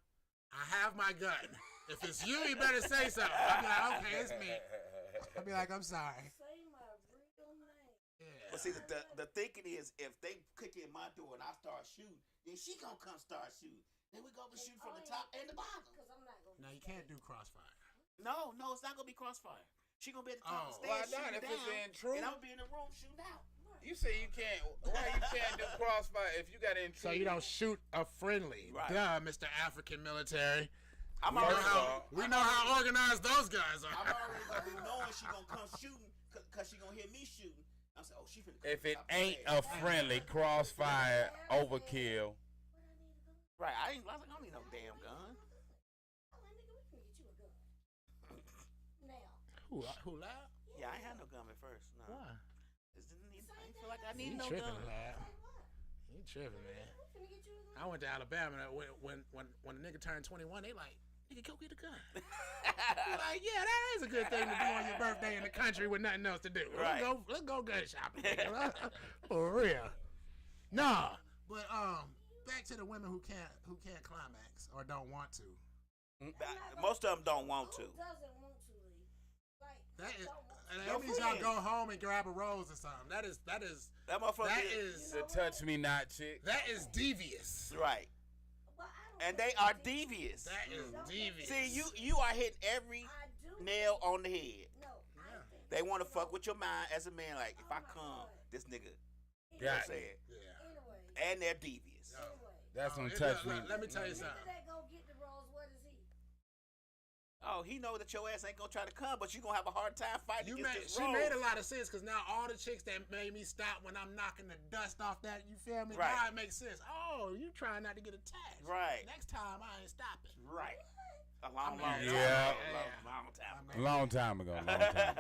I have my gun. If it's you, you better say something. I'll be like, okay, it's me. I'll be like, I'm sorry. Say my real name. Yeah. But see, the thinking is, if they kick in my door and I start shooting, then she gonna come start shooting. Then we gonna be shooting from the top and the bottom. Because I'm not going to. Now, you can't do crossfire. No, it's not gonna be crossfire. She gonna be at the top of the Why stairs not? shooting If it's down, in true. and I'm gonna be in the room shooting out. You say you can't. Why you can't do crossfire if you got in So you don't shoot a friendly. Right. Duh, Mr. African military. I'm We know already how, we know how organized those guys I'm are. already gonna be knowing she gonna come shooting because she gonna hear me shooting. I'm saying, oh, she finna come If it top of the ain't stairs. a friendly crossfire overkill. Right, I don't need no damn gun. Oh, nigga, we can get you a gun. Now. Who loud? Yeah, I ain't had no gun at first. No. Why? I ain't feel like I You need no tripping, gun. lad. Say what? You tripping, man. We finna get you a gun. I went to Alabama and when a nigga turned 21, they like, nigga, go get a gun. Like, yeah, that is a good thing to do on your birthday in the country with nothing else to do. Right. Let's go gun shopping. Nigga. For real. Nah. But back to the women who can't climax or don't want to. Most of them don't want to. Who doesn't want to leave? Like, That is, don't want to. and Your that means y'all friends. go home and grab a rose or something. That is That motherfucker that is is The touch me not chick. that is devious. right, Well, I don't and think they are it's deep. devious. That is devious. See, you are hitting every I do. nail on the head. No, I think They want to it's fuck with your mind as a man. Like, if Oh I my come, God. this nigga, Anyway, Got say it. it. Yeah. Anyway. And they're devious. Anyway. That's Oh, some it touch does- me. Let me tell you Nigga something. that go get the rose, what is he? Oh, he know that your ass ain't gonna try to come, but you gonna have a hard time fighting against this She rose. made a lot of sense because now all the chicks that made me stop when I'm knocking the dust off that, you feel me? Right. Now it makes sense. Oh, you trying not to get attached. Right. Next time I ain't stopping. Right. A long, mean, long time. yeah. Long time I ago. mean, Long time ago. Long time.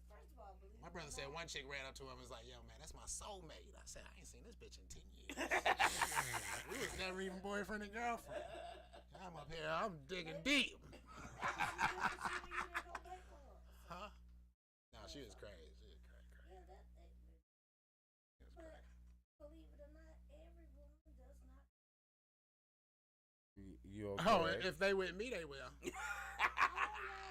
First of all, believe My brother said one chick ran up to him and was like, yo, man, that's my soulmate. I said, I ain't seen this bitch in 10 years. We was never even boyfriend and girlfriend. I'm up here, I'm digging deep. Huh? No, she was crazy. She was crazy. Yeah, that. She was But crazy. believe it or not, every woman does not. You okay? Oh, if they with me, they will.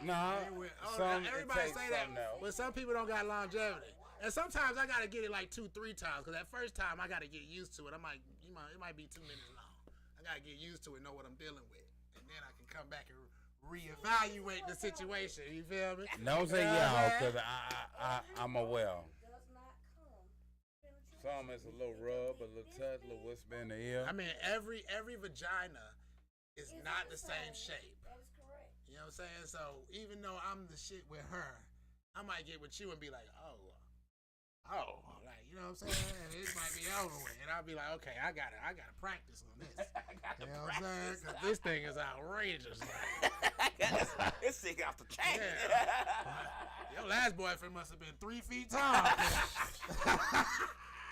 Nah. They will. Oh, Some, everybody it takes say that, something else. but some people don't got longevity. And sometimes I gotta get it like 2-3 times, cause that first time I gotta get used to it. I'm like, it might be 2 minutes long. I gotta get used to it, know what I'm dealing with, and then I can come back and reevaluate the situation. You feel me? Don't say Yeah, y'all, man. because I'm aware. Does not come. Penetration. Some is a little rub, a little touch, a little whisper in the ear. I mean, every vagina is It's not the same shape. That is correct. You know what I'm saying? So even though I'm the shit with her, I might get with you and be like, like, you know what I'm saying? And it might be over with. And I'll be like, okay, I gotta practice on this. You know what I'm saying? Because this thing is outrageous. It's sick off the chain. Yeah. Your last boyfriend must have been 3 feet tall.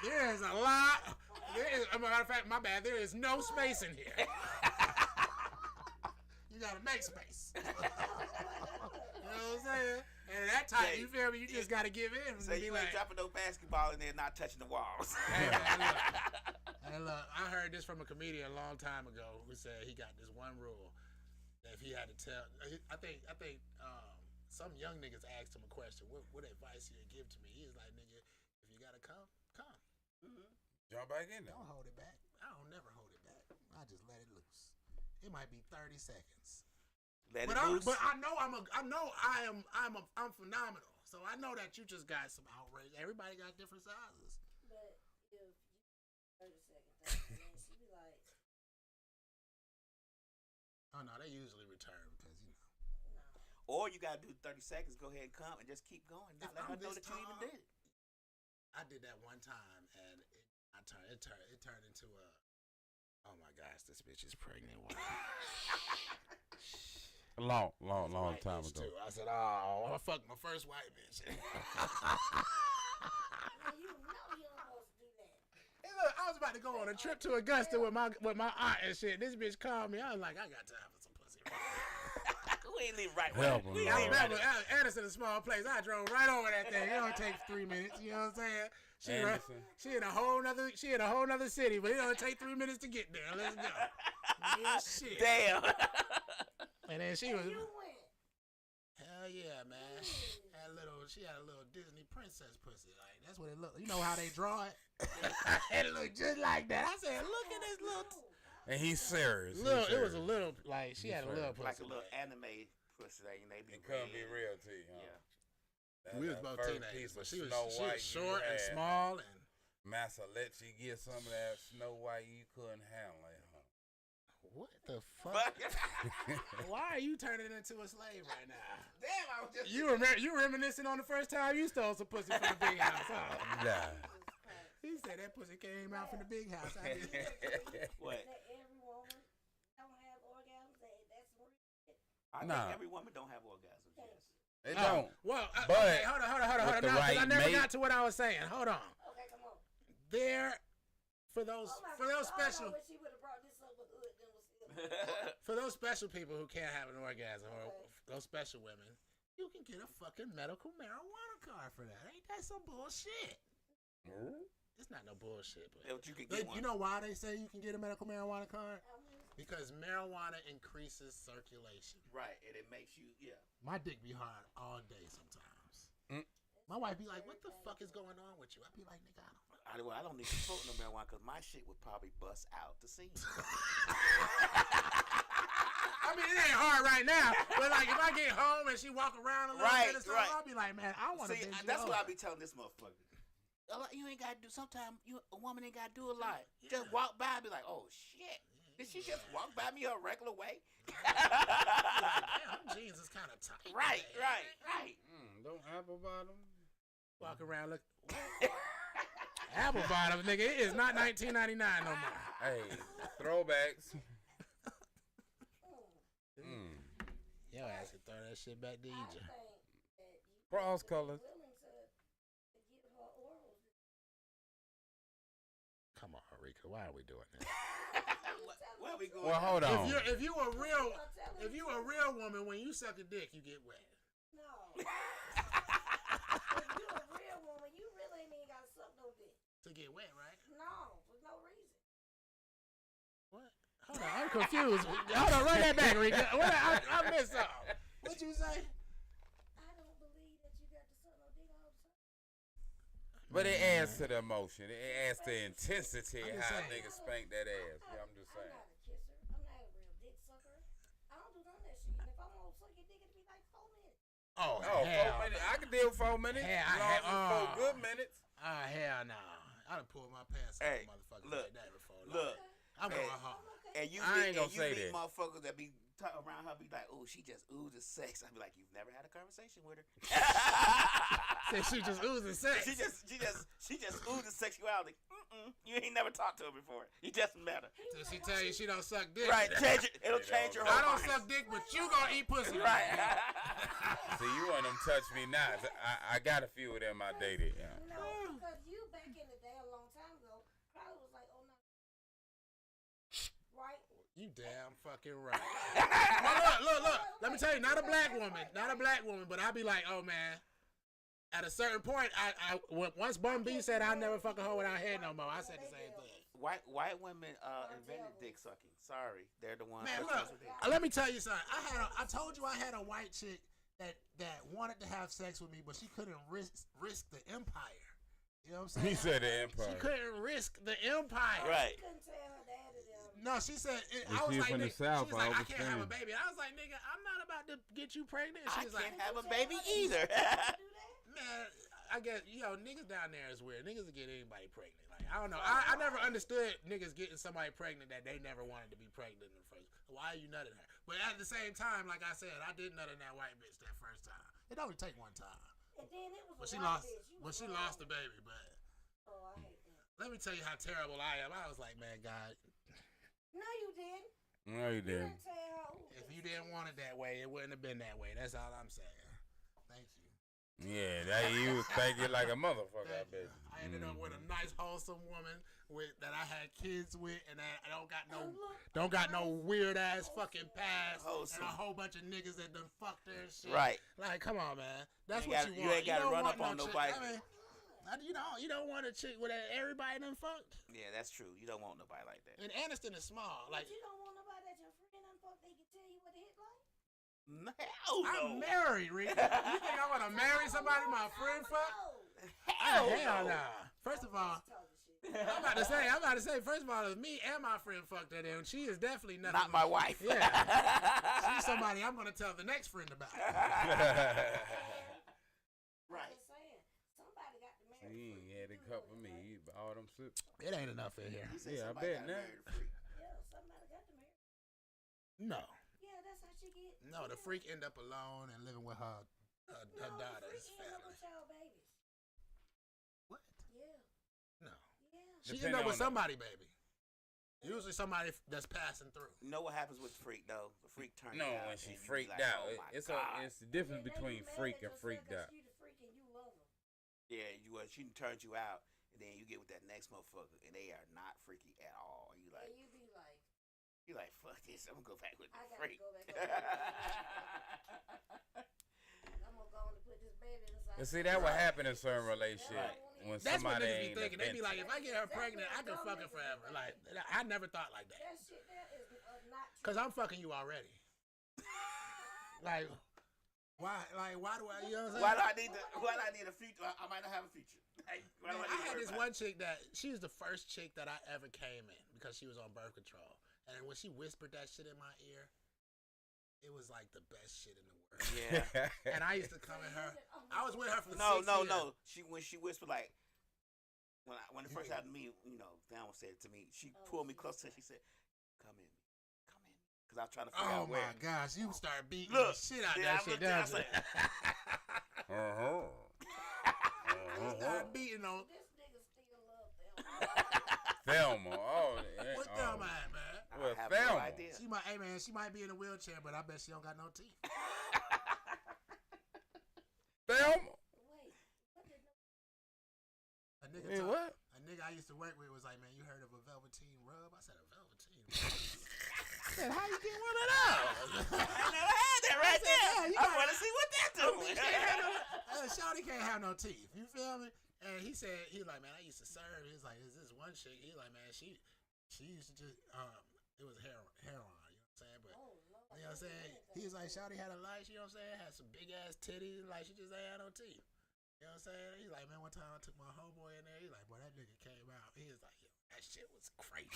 There is a lot. As a matter of fact, my bad. There is no space in here. You gotta make space. You know what I'm saying? And at that time, you feel me? You just gotta give in. So And be you like, ain't dropping no basketball in there, not touching the walls. hey, man, look, I heard this from a comedian a long time ago who said he got this one rule that if he had to tell, I think some young niggas asked him a question, what advice you would give to me? He was like, nigga, if you gotta come. Jump back in there. Don't hold it back. I don't never hold it back. I just let it loose. It might be 30 seconds. Let But it loose. I know I'm phenomenal. So I know that you just got some outrage. Everybody got different sizes. But if you 30 seconds, and then she be like, Oh no, they usually return because no. Or you gotta do 30 seconds, go ahead and come and just keep going. Not If let her I'm know this that you even tall- did it. I did that one time and it turned into a, oh my gosh, this bitch is pregnant. Long White time bitch, ago. too. I said, oh, I fucked my first white bitch. Now, you know you're supposed to do that. Hey, look, I was about to go on a trip to Augusta with my aunt and shit. This bitch called me. I was like, I got time for some pussy. We ain't leave right. Help We him, ain't Lord. leave Remember, Anderson, a small place. I drove right over that thing. It only takes 3 minutes. You know what I'm saying? Anderson. She in a whole nother city, but it only take 3 minutes to get there. Let's go. Yeah, shit. Damn. And then she was. You went. Hell yeah, man. She had a little Disney princess pussy. Like that's what it looked. You know how they draw it? It looked just like that. I said, look at this little. And he's serious. It was a little like she had a little pussy. Like a little anime pussy that they be. It couldn't be real to you, huh? Yeah. We was both teenagers, but she was short and had. small and. Massa let you get some of that Snow White, you couldn't handle it, huh? What the fuck? Why are you turning into a slave right now? Damn, I was just. You reminiscing on the first time you stole some pussy from the big house, huh? Nah. He said that pussy came out from the big house. I did. What? That every woman don't have orgasms. That's what I Nah. think every woman don't have orgasms. Yes. It don't. Well, But okay, hold on. with the No, 'cause I right never mate- got to what I was saying. Hold on. Okay, come on. There, for those special. I wish she would have brought this up with Hood. Then was For those special people who can't have an orgasm, or those special women, you can get a fucking medical marijuana card for that. Ain't that some bullshit? It's not no bullshit, but You can get one. you know why they say you can get a medical marijuana card? Because marijuana increases circulation. Right, and it makes you, yeah. My dick be hard all day sometimes. Mm. My wife be like, "What the fuck is going on with you?" I be like, "Nigga, I don't know." I don't need to smoke no marijuana because my shit would probably bust out the seams. I mean, it ain't hard right now, but like if I get home and she walk around a little Right, bit or something, right. I'll be like, "Man, I want to." See, that's what I be telling this motherfucker. You ain't got to do. Sometimes a woman ain't got to do a lot. Just walk by and be like, "Oh shit, did she just walk by me a regular way?" Damn, jeans is kind of tight. Right. Don't apple bottom. Walk around, look. Apple bottoms, nigga. It is not 1999 no more. Hey, throwbacks. Yo ass can throw that shit back to Egypt. Cross colors. Come on, Rika. Why are we doing this? Where we going? Well, hold on. If you a real woman, when you suck a dick, you get wet. No. If you a real woman, you really ain't even got to suck no dick. To get wet, right? No, for no reason. What? Hold on, I'm confused. Hold on, run that back, Rika. I missed something. What you say? I don't believe that you got to suck no dick all the time. But it adds to the emotion. It adds to the intensity I'm of just how saying. niggas spank that ass. Yeah, I'm just I'm saying. not a kisser. I'm not a real dick sucker. I don't do none of that shit. And if I'm gonna suck your dick, it'll be like 4 minutes. Oh, Oh, 4 hell. minutes. I can deal with 4 minutes. Hell, As long as it's 4 good minutes. Hell no. I done pulled my pants off Hey, motherfuckers look, like that before. Look, I'm hey. going home. and you I ain't meet, gonna say that. motherfuckers that be around her be like, "Oh, she just oozes sex." I be like, "You've never had a conversation with her." Said she just oozing sex. She just oozes sexuality. You ain't never talked to her before. You just met her. Did she tell you she don't suck dick? Right? It'll change your whole I don't mind. suck dick, but you gonna eat pussy. Right. See, you want them touch me now. I got a few of them I dated. Yeah. No, because you back in the day a long time ago probably was like, oh no. Right? You damn fucking right. Well, look. Let me tell you, not a black woman, but I be like, oh man. At a certain point, once Bun B said I'll never fuck a hoe without head no more, I said the same thing. White women invented dick sucking. Sorry, they're the ones. Man, that look. chose dick. Let me tell you something. I told you I had a white chick that wanted to have sex with me, but she couldn't risk the empire. You know what I'm saying? He said the She empire. couldn't risk the empire. Right. Couldn't tell her daddy them. No, she said. If I was she like, from the nigga, South, she was like, I I can't have a understand. baby. I was like, nigga, I'm not about to get you pregnant. She I was like, can't have a baby either. man, I guess niggas down there is weird. Niggas will get anybody pregnant. Like I don't know. I never understood niggas getting somebody pregnant that they never wanted to be pregnant in the first. Why are you nutting her? But at the same time, like I said, I did nut in that white bitch that first time. It only take one time. And then it was But a she white lost. bitch. You But was she wrong. lost the baby. But Oh, I hate that. let me tell you how terrible I am. I was like, man, God, No, you didn't. No, you You didn't. didn't tell her. if you didn't want it that way, it wouldn't have been that way. That's all I'm saying. Thank you. Yeah, that you was thinking like a motherfucker. I Thank you. bet. I ended up with a nice, wholesome woman that I had kids with, and that I don't got no weird ass fucking past, and a whole bunch of niggas that done fucked her and shit. Right. Like, come on, man. That's You what ain't you want. ain't got to don't run want up on no chick- nobody. I mean, you don't want a chick with everybody done fucked. Yeah, that's true. You don't want nobody like that. And Aniston is small. Like, But you don't want nobody that your friend done fucked. They can tell you what the hit like. Hell no. I'm married, Rick. You think I want to marry somebody my friend fucked? Hell Hell no. nah. First of all, I'm about to say, first of all, if me and my friend fucked her, then she is definitely nothing. Not my wife. Yeah. She's somebody I'm going to tell the next friend about. Right. Just saying, somebody got to marry. He ain't had a cup of me. All them sips. It ain't enough in here. You said Yeah, I somebody bet got now. married a freak. Yeah, somebody got to marry. No. Yeah, that's how she get. No, the freak end up alone and living with her No, daughter's the freak end up family. with y'all babies. What? Yeah, No. yeah. She Depending end up with on somebody, baby. Usually somebody that's passing through. You know what happens with the freak though? The freak turns No, out when she and you be freaked like, out. Oh my It's God. it's the difference Yeah, now between you mad freak at and yourself freaked 'cause out. She the freak and you love her. Yeah, she turned you out, and then you get with that next motherfucker, and they are not freaky at all. You like, And you be like, you like, fuck this. I'm gonna go back with the I gotta freak. go back I'm gonna go on and put this baby inside. And see, that would happen in certain relationships when That's what somebody niggas be ain't thinking. They be like, adventurous. if I get her pregnant, I can fuck her forever. Like, I never thought like that. That shit there is not true. Because I'm fucking you already. Like, why do I, you know what I'm saying? Why do I need a future? I might not have a future. Like, why do Man, I I need to had worry this about one chick that she was the first chick that I ever came in because she was on birth control, and when she whispered that shit in my ear, it was like the best shit in the world. it? Yeah. And I used to come at her. I was with her for No. 6 years. When she whispered like when it first happened to me, you know, Dan said it to me. She pulled me close to her. She said, "Come in, because I was trying to figure Oh out where." my gosh, you start beating Look, the shit out yeah, that I shit, looked at don't her, you? Uh-huh. You start beating on. This nigga still love them. Thelma. Oh, What Thelma at, man? Well, I have Thelma. no idea. She might be in a wheelchair, but I bet she don't got no teeth. Thelma. Wait, what did A nigga, Hey, what? a nigga I used to work with was like, man, you heard of a velveteen rub? I said, a velveteen rub? I said, how you get one of those? I never had that right said, there. yeah, you I got- want to see what that doing. Shawty can't have no teeth. You feel me? And he said, he was like, man, I used to serve. He was like, is this one chick? He was like, man, she used to just, it was heroin, you know what I'm saying? But, oh, Lord. you know what I'm saying? He was like, Shawty had a life, you know what I'm saying? Had some big ass titties, like she just ain't had no teeth. You know what I'm saying? He's like, man, one time I took my homeboy in there. He's like, boy, that nigga came out. He was like, yo, that shit was crazy.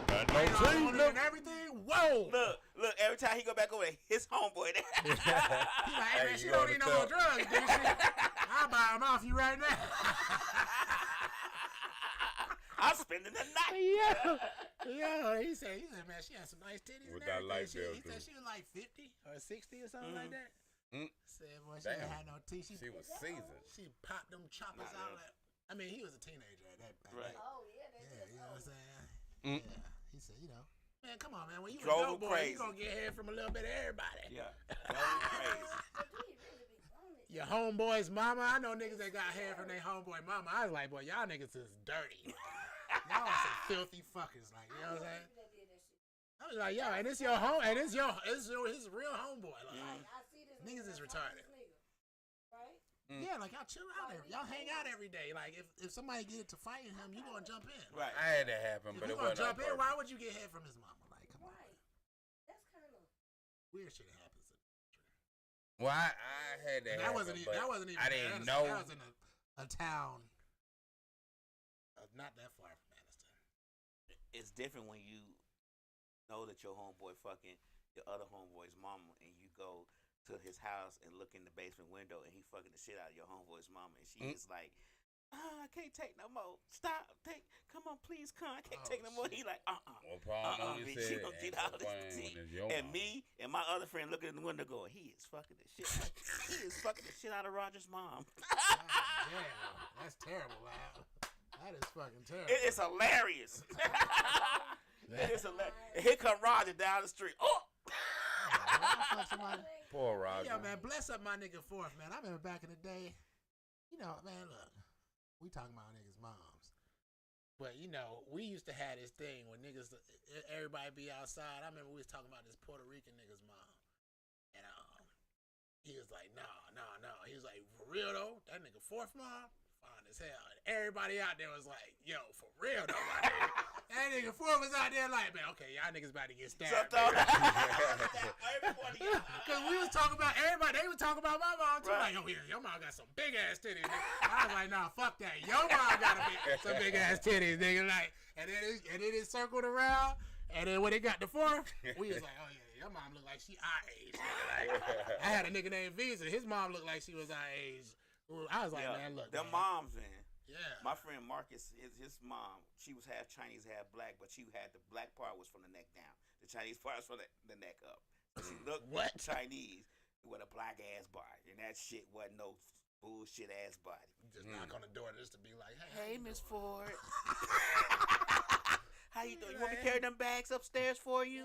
Got no Right on teeth. it Look. and everything. Whoa. Look, every time he go back over there, his homeboy there. He's like, hey, man, Hey, she you don't oughta need no more tell- drugs, dude. I'll buy them off you right now. I'm spending the night. Yeah, he said, man, she had some nice titties With and that everything. light bill, He said too. she was like 50 or 60 or something like that. Mm. Said, boy, she ain't Damn. had no teeth. She was seasoned. She popped them choppers Not out. really. I mean, he was a teenager at that. Right. Oh, yeah, they Yeah, just, you know what I'm saying? Mm. Yeah. He said, you know, man, come on, man. When you a Drove dope boy, crazy. you gonna get head from a little bit of everybody. Yeah. That was crazy. But do you really be on it? Your homeboy's mama. I know niggas that got hair from their homeboy mama. I was like, boy, y'all niggas is dirty. Y'all are some filthy fuckers. Like, you know what I'm saying? People that did that shit. I was like, yo, and it's your home, and it's his real homeboy. Like, Like, I see this Niggas is nigga, I saw retarded. this nigga, right? yeah, like y'all chill out there. Y'all hang out every day. Like, if somebody get to fighting him, you gonna jump in. Right. I had that happen, If but you it gonna wasn't on jump in, purpose. why would you get head from his mama? Like, come on. Right. That's kind of. Weird shit happens. Well, I had that. That happen, wasn't even. but That wasn't even. I didn't Aniston. know. That was in a town, not that far from Aniston. It's different when you know that your homeboy fucking your other homeboy's mama, and you go to his house and look in the basement window, and he fucking the shit out of your homeboy's mama, and she is like, I can't take no more. Stop. Come on, please come. I can't Oh, take no more. shit. He like, Well, Paul always bitch, she said, gonna get "Ain't out no this fun dick." when it's your And mama. me and my other friend looking in the window going, he is fucking the shit out. He is fucking the shit out of Roger's mom. Damn, that's terrible, man. That is fucking terrible. It is hilarious. It is hilarious. And here come Roger down the street. Oh! Poor Roger. Yeah, man, bless up my nigga Fourth, man. I remember back in the day, you know, man, look, we talking about niggas' moms. But, you know, we used to have this thing when niggas, everybody be outside. I remember we was talking about this Puerto Rican nigga's mom. And he was like, no. He was like, for real, though? That nigga fourth mom? Fine as hell. And everybody out there was like, yo, for real, though, my nigga. That nigga fourth was out there like, man, okay, y'all niggas about to get stabbed. Because we was talking about everybody. They was talking about my mom, too. Right. Like, oh, yeah, your mom got some big-ass titties, nigga. I was like, nah, fuck that. Your mom got some big-ass titties, nigga. Like, and then it circled around, and then when it got to fourth, we was like, oh, yeah, your mom looked like she our age. Like, I had a nigga named Visa. His mom looked like she was our age. I was like, man, look, them man. moms, man. Yeah. My friend Marcus, his mom, she was half Chinese, half black, but she had the black part was from the neck down. The Chinese part was from the neck up. So she looked Chinese with a black ass body, and that shit wasn't no bullshit ass body. You just knock on the door just to be like, hey Miss Ford. How you doing? You want me to carry them bags upstairs for you?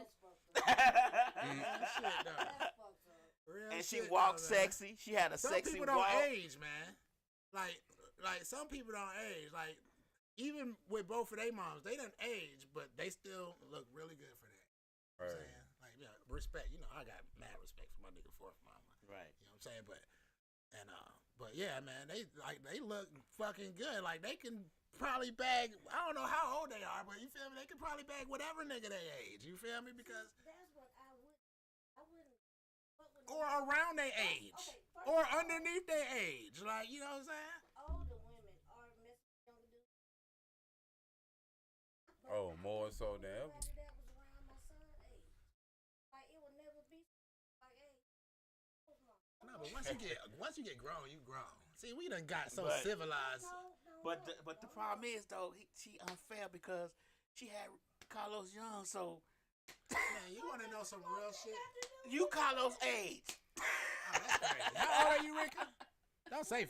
And she walked sexy. She had a sexy walk. Some people don't age, man. Like some people don't age. Like even with both of their moms, they done age, but they still look really good for that. Right. You know what I'm saying? Like, yeah, respect. You know, I got mad respect for my nigga fourth mama. Right. You know what I'm saying? But yeah, man, they look fucking good. Like they can probably bag. I don't know how old they are, but you feel me? They can probably bag whatever nigga they age. You feel me? Because that's what I wouldn't. Or around their age, or underneath their age. Like, you know what I'm saying? Older women are messing younger dudes. Oh, more so than ever. That was around my son's age. Like it would never be like, hey. No, but once you get grown, you grown. See, we done got so civilized. But the problem is though, she unfair because she had Carlos Young, so. Man, you want to know some real shit? You Carlos age. Oh, that's crazy. How old are you, Ricky? Don't say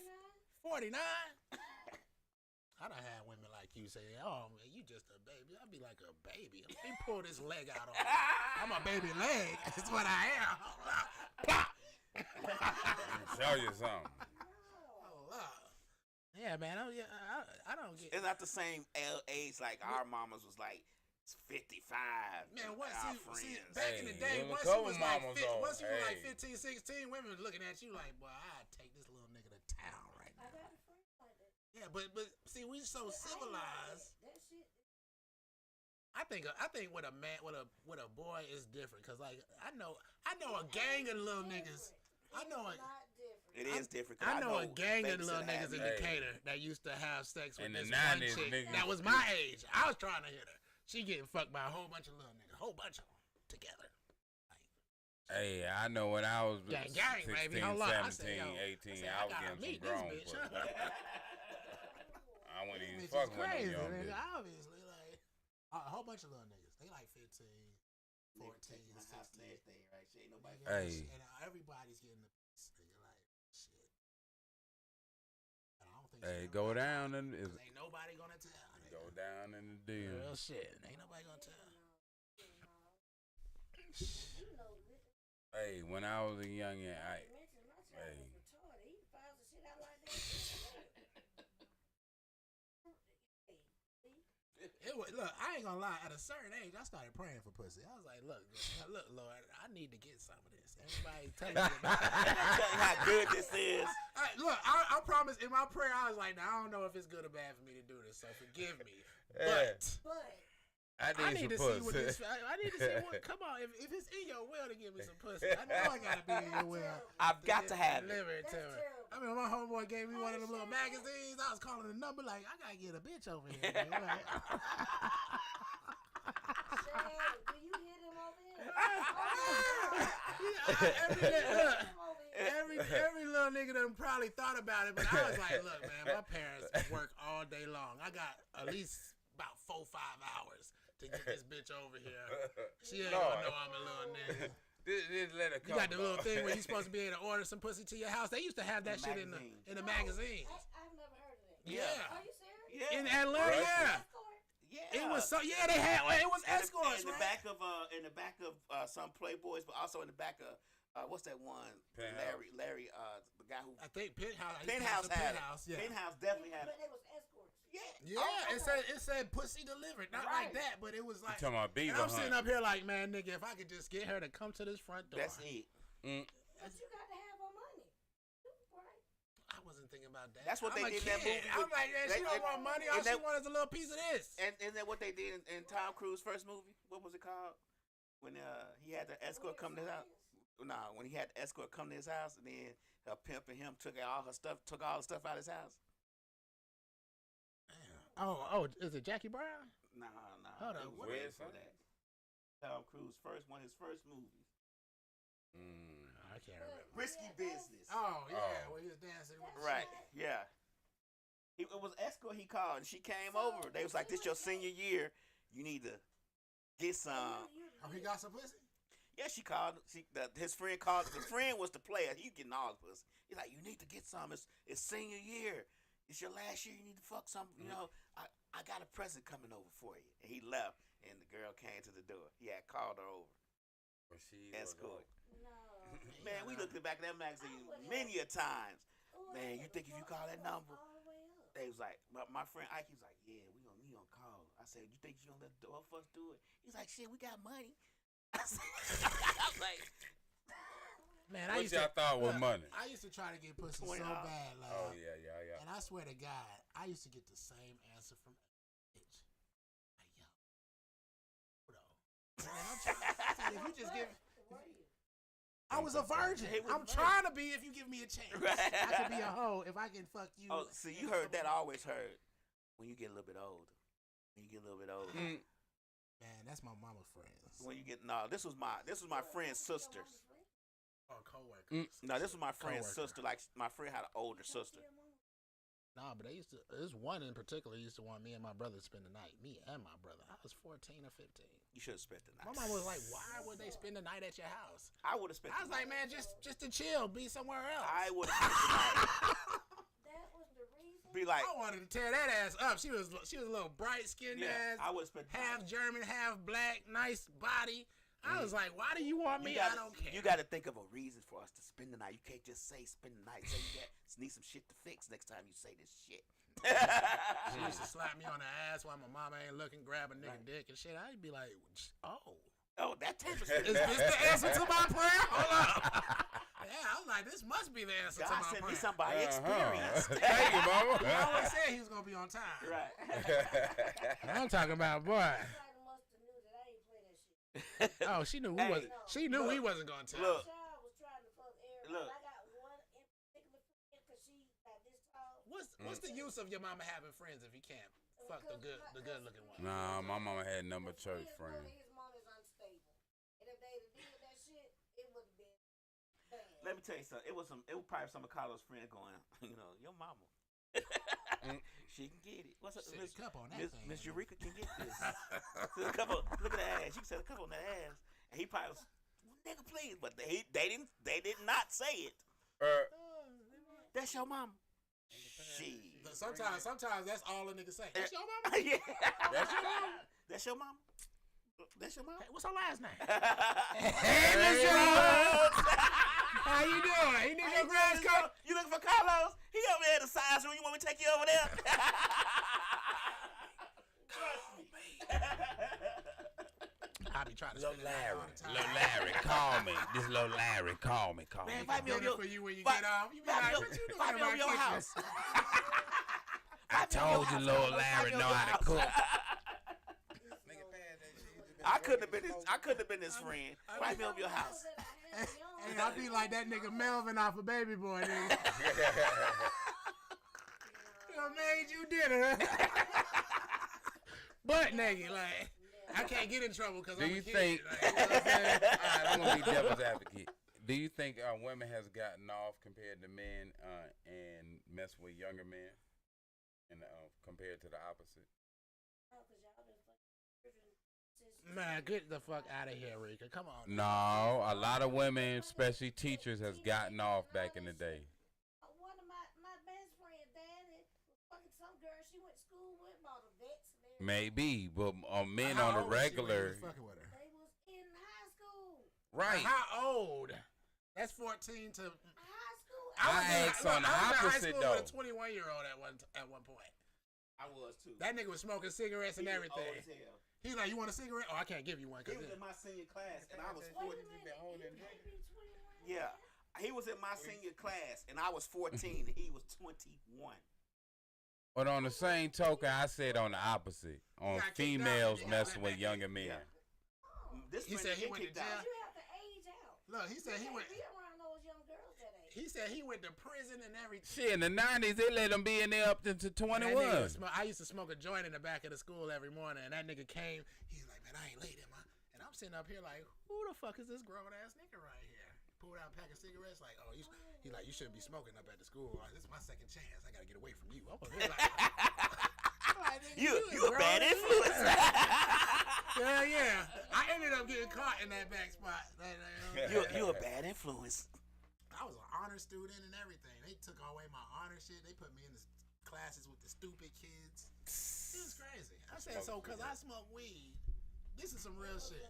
49. I done had women like you say, oh, man, you just a baby. I'd be like a baby. Let me pull this leg out on me. I'm a baby leg. That's what I am. Show you something. Yeah, man. I don't get. It's not the same age like our mamas was like 55. Man, what? See, Hey, back in the day, once you was like 15, 16, women was looking at you like, boy, I'd take this little nigga to town right now. Yeah, but see, we so civilized. I think with a man, with a boy is different. Cause like I know a gang of little niggas. It is different. I know a gang of little niggas in Decatur that used to have sex with this the one 90s, chick niggas. that was my age. I was trying to hit her. She getting fucked by a whole bunch of little niggas, whole bunch of them together. Hey, I know when I was gang, 16, baby. 17, Hold on. I said, 18, I was getting some grown bitch. pussy. I wouldn't even This fuck bitch is with no crazy, young nigga. bitch. Obviously, like a whole bunch of little niggas. They like 15, 14, 16. Right? She ain't nobody. Hey. And everybody's getting a piece. Nigga, like shit. And I don't think Hey, go down and ain't nobody gonna tell. Nigga. go down in the deal. Real shit. Ain't nobody gonna tell. Hey, when I was a youngin', Look, I ain't gonna lie. At a certain age, I started praying for pussy. I was like, look, Lord, I need to get some of this. Everybody telling me about it. Tell you how good this is. Look, I promise in my prayer, I was like, now, I don't know if it's good or bad for me to do this, so forgive me. But I need to see what this. I need to see what. Come on, if it's in your will to give me some pussy, I know I gotta be in your will. I've got to have it. Deliver it to her. I mean, my homeboy gave me one of them little magazines. I was calling the number like, I gotta get a bitch over here. Like, Do you hit him over here? every little nigga done probably thought about it, but I was like, look, man, my parents work all day long. I got at least about 4-5 hours to get this bitch over here. She ain't gonna know I'm a little nigga. Just let it You come. got the little thing where you supposed to be able to order some pussy to your house. They used to have that shit in the magazines. I've never heard of that. Yeah. Are you serious? Yeah. In Atlanta, yeah. Yeah. It was so they had it was escorts, in the right? back of some Playboys, but also in the back of What's that one? Penthouse. Larry, the guy who I think Penthouse. Penthouse had Penthouse, it. yeah. Penthouse definitely had But it. they was escorts. Yeah. Yeah, it said pussy delivered, not like Right. that, but it was You like. talking about And beaver I'm sitting hunt? up here like, man, nigga, if I could just get her to come to this front door. That's it. But you got to have her money. Right? I wasn't thinking about that. That's what I'm they a did in that kid. movie I'm with- like, man, she they- don't want money. All and she that- wants is a little piece of this. And then what they did in Tom Cruise's first movie, what was it called? When he had the escort come to his house. Nah, when he had the escort come to his house, and then her pimp and him took all the stuff out of his house. Oh, is it Jackie Brown? Nah. Hold it on, was what way is before that? Tom Cruise one of his first movies. I can't remember. Risky Business. Oh yeah, Oh. where he was dancing with the Right, shit. yeah. It was escort he called, and she came over. They was like, "This your senior year. You need to get some." Oh, he got some pussy. Yeah, she called. His friend called. The friend was the player. He getting all the pussy. He's like, "You need to get some. It's senior year. It's your last year. You need to fuck some. You know, I got a present coming over for you." And he left, and the girl came to the door. He had called her over. But she Escort. No. Man, we looked back at that magazine many a times. Man, you think if you call that number? All the way up. They was like, my friend Ike was like, "Yeah, we gonna call." I said, "You think you gonna let both of us do it?" He's like, "Shit, we got money." I was like, Man, What y'all thought was look, money? I used to try to get pussy so $20. bad, like. Oh yeah. And I swear to God, I used to get the same answer from bitch. Like, yo, hold on. Man, I'm trying, if you just give. Were you? I was a virgin. He was I'm a virgin. trying to be if you give me a chance. Right. I could be a hoe if I can fuck you. oh, see, you heard that. I always heard when you get a little bit older. When you get a little bit older. Man, that's my mama's friends. When you get this was my friend's sisters. Or coworkers. No, this was my friend's Coworker. sister. Like my friend had an older sister. Nah, but they used to. There's one in particular used to want me and my brother to spend the night. Me and my brother. I was 14 or 15. You should have spent the night. My mom was like, "Why would they spend the night at your house?" I would have spent. I was like, "Man, just to chill, be somewhere else." I would have spent the night. That was the reason. Be like, I wanted to tear that ass up. She was a little bright skinned yeah, ass, I would have spent the half night. German, half black, nice body. I was like, "Why do you want me? I don't care." You got to think of a reason for us to spend the night. You can't just say spend the night. Say you need some shit to fix next time you say this shit. She used to slap me on the ass while my mama ain't looking, grab a nigga dick and shit. I'd be like, "Oh, Oh, that type of is shit. this the answer to my prayer?" Hold up. Yeah, I was like, "This must be the answer to God my sent me prayer." somebody experienced. Thank you, mama. He always said he was gonna be on time. Right. I'm talking about boy. Somebody must have knew that I ain't play that shit. Oh, she knew Hey, She knew we wasn't gonna tell. Look. Child was trying to fuck everybody. Look. I got one in particular friend because she got this tall. What's the use of your mama having friends if you can't fuck the good looking one? Nah, my mama had number His church mother- friends. His mom is unstable, and if they did that shit, it would have been bad. Let me tell you something. It was probably some of Carlos' friends going, your mama. She can get it. What's up, Shit, Miss cup on that thing. Miss Eureka can get this. Look at that ass. You can set a cup on that ass. And he probably was, nigga, please. But they did not say it. That's your mama. She. Sometimes that's all a nigga say. That's your mama. Yeah. That's your mama? That's your mama. That's your mama. Hey, what's her last name? Hey, Miss How you doing? You need your grass cut? You looking for Carlos? He over there in the science room. You want me to take you over there? I be trying to spend it all the time. Lil Larry, call me. This Lil Larry, call me. Man, Make invite me a over dinner your for you when you invite- get off. You be invite like, me what you doing invite in me over my your kitchen? house. I told you Lil Larry know how to cook. I couldn't have been his friend. Invite me over your house. And I be like that nigga Melvin off of Baby Boy, nigga. I made you dinner. Butt naked, like I can't get in trouble because Do I'm a you kid. think? Like, you know what I'm saying? All right, I'm gonna be devil's advocate. Do you think women has gotten off compared to men and mess with younger men, and compared to the opposite? Man, get the fuck out of here, Rika. Come on. No, a lot of women, especially teachers, has gotten off back in the day. One of my best friend, Danny, was fucking some girl she went to school with, all the vets and everything. Maybe, but men How on the old was she when you regular, was fucking with her? They was in high school. right? How old? That's 14 to. High school. I asked on the opposite, though. though. With a 21-year-old at one point. I was too. That nigga was smoking cigarettes and He was everything. old as hell. He's like, you want a cigarette? Oh, I can't give you one. He was in my senior class, and I was Wait 14. a minute. You can't be 21. Yeah, he was in my senior class, and I was 14, and he was 21. But on the same token, I said on the opposite. On got kicked females out. messing with younger men. Yeah. This He friend said he get went to kicked out. jail. You have to age out. Look, he said he You went. can't be around those young girls that age. He said he went to prison and everything. Shit, in the 90s, they let them be in there up to That 21. nigga was I used to smoke a joint in the back of the school every morning, and that nigga came. He's like, man, I ain't late, am I? And I'm sitting up here like, who the fuck is this grown ass nigga right here? Pulled out a pack of cigarettes, like, oh, he's like, you shouldn't be smoking up at the school. Like, this is my second chance. I gotta get away from you. I'm over here like, You is a bad grown. influence. Yeah. I ended up getting caught in that back spot. You a bad influence. I was an honor student and everything. They took away my honor shit. They put me in the classes with the stupid kids. It was crazy. I said, so because I smoke weed, this is some real shit.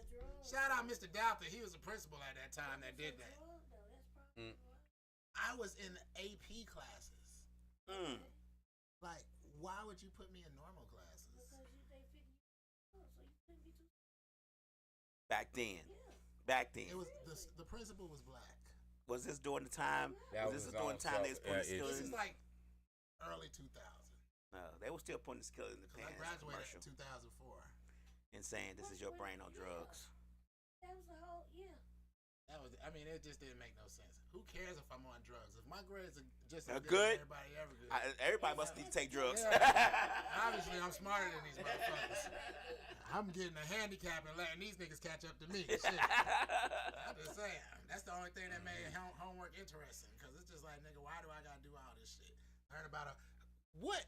Shout out Mr. Doubter. He was the principal at that time that did that. I was in AP classes. Like, why would you put me in normal classes? Back then. Back then. It was the principal was black. Was this during the time? That Was this was during on the time they was putting self- the This skill is in? like early 2000. No, they were still putting the skill in the Cause I pants graduated commercial in 2004. and saying this is your brain on drugs. That was the whole, yeah. That was, I mean, it just didn't make no sense. Who cares if I'm on drugs? If my grades are just They're as good. as everybody ever good. Everybody must need to take drugs. Obviously, I'm smarter than these motherfuckers. I'm getting a handicap and letting these niggas catch up to me. Shit. I'm just saying. That's the only thing that made homework interesting. Because it's just like, nigga, why do I got to do all this shit? Learn about what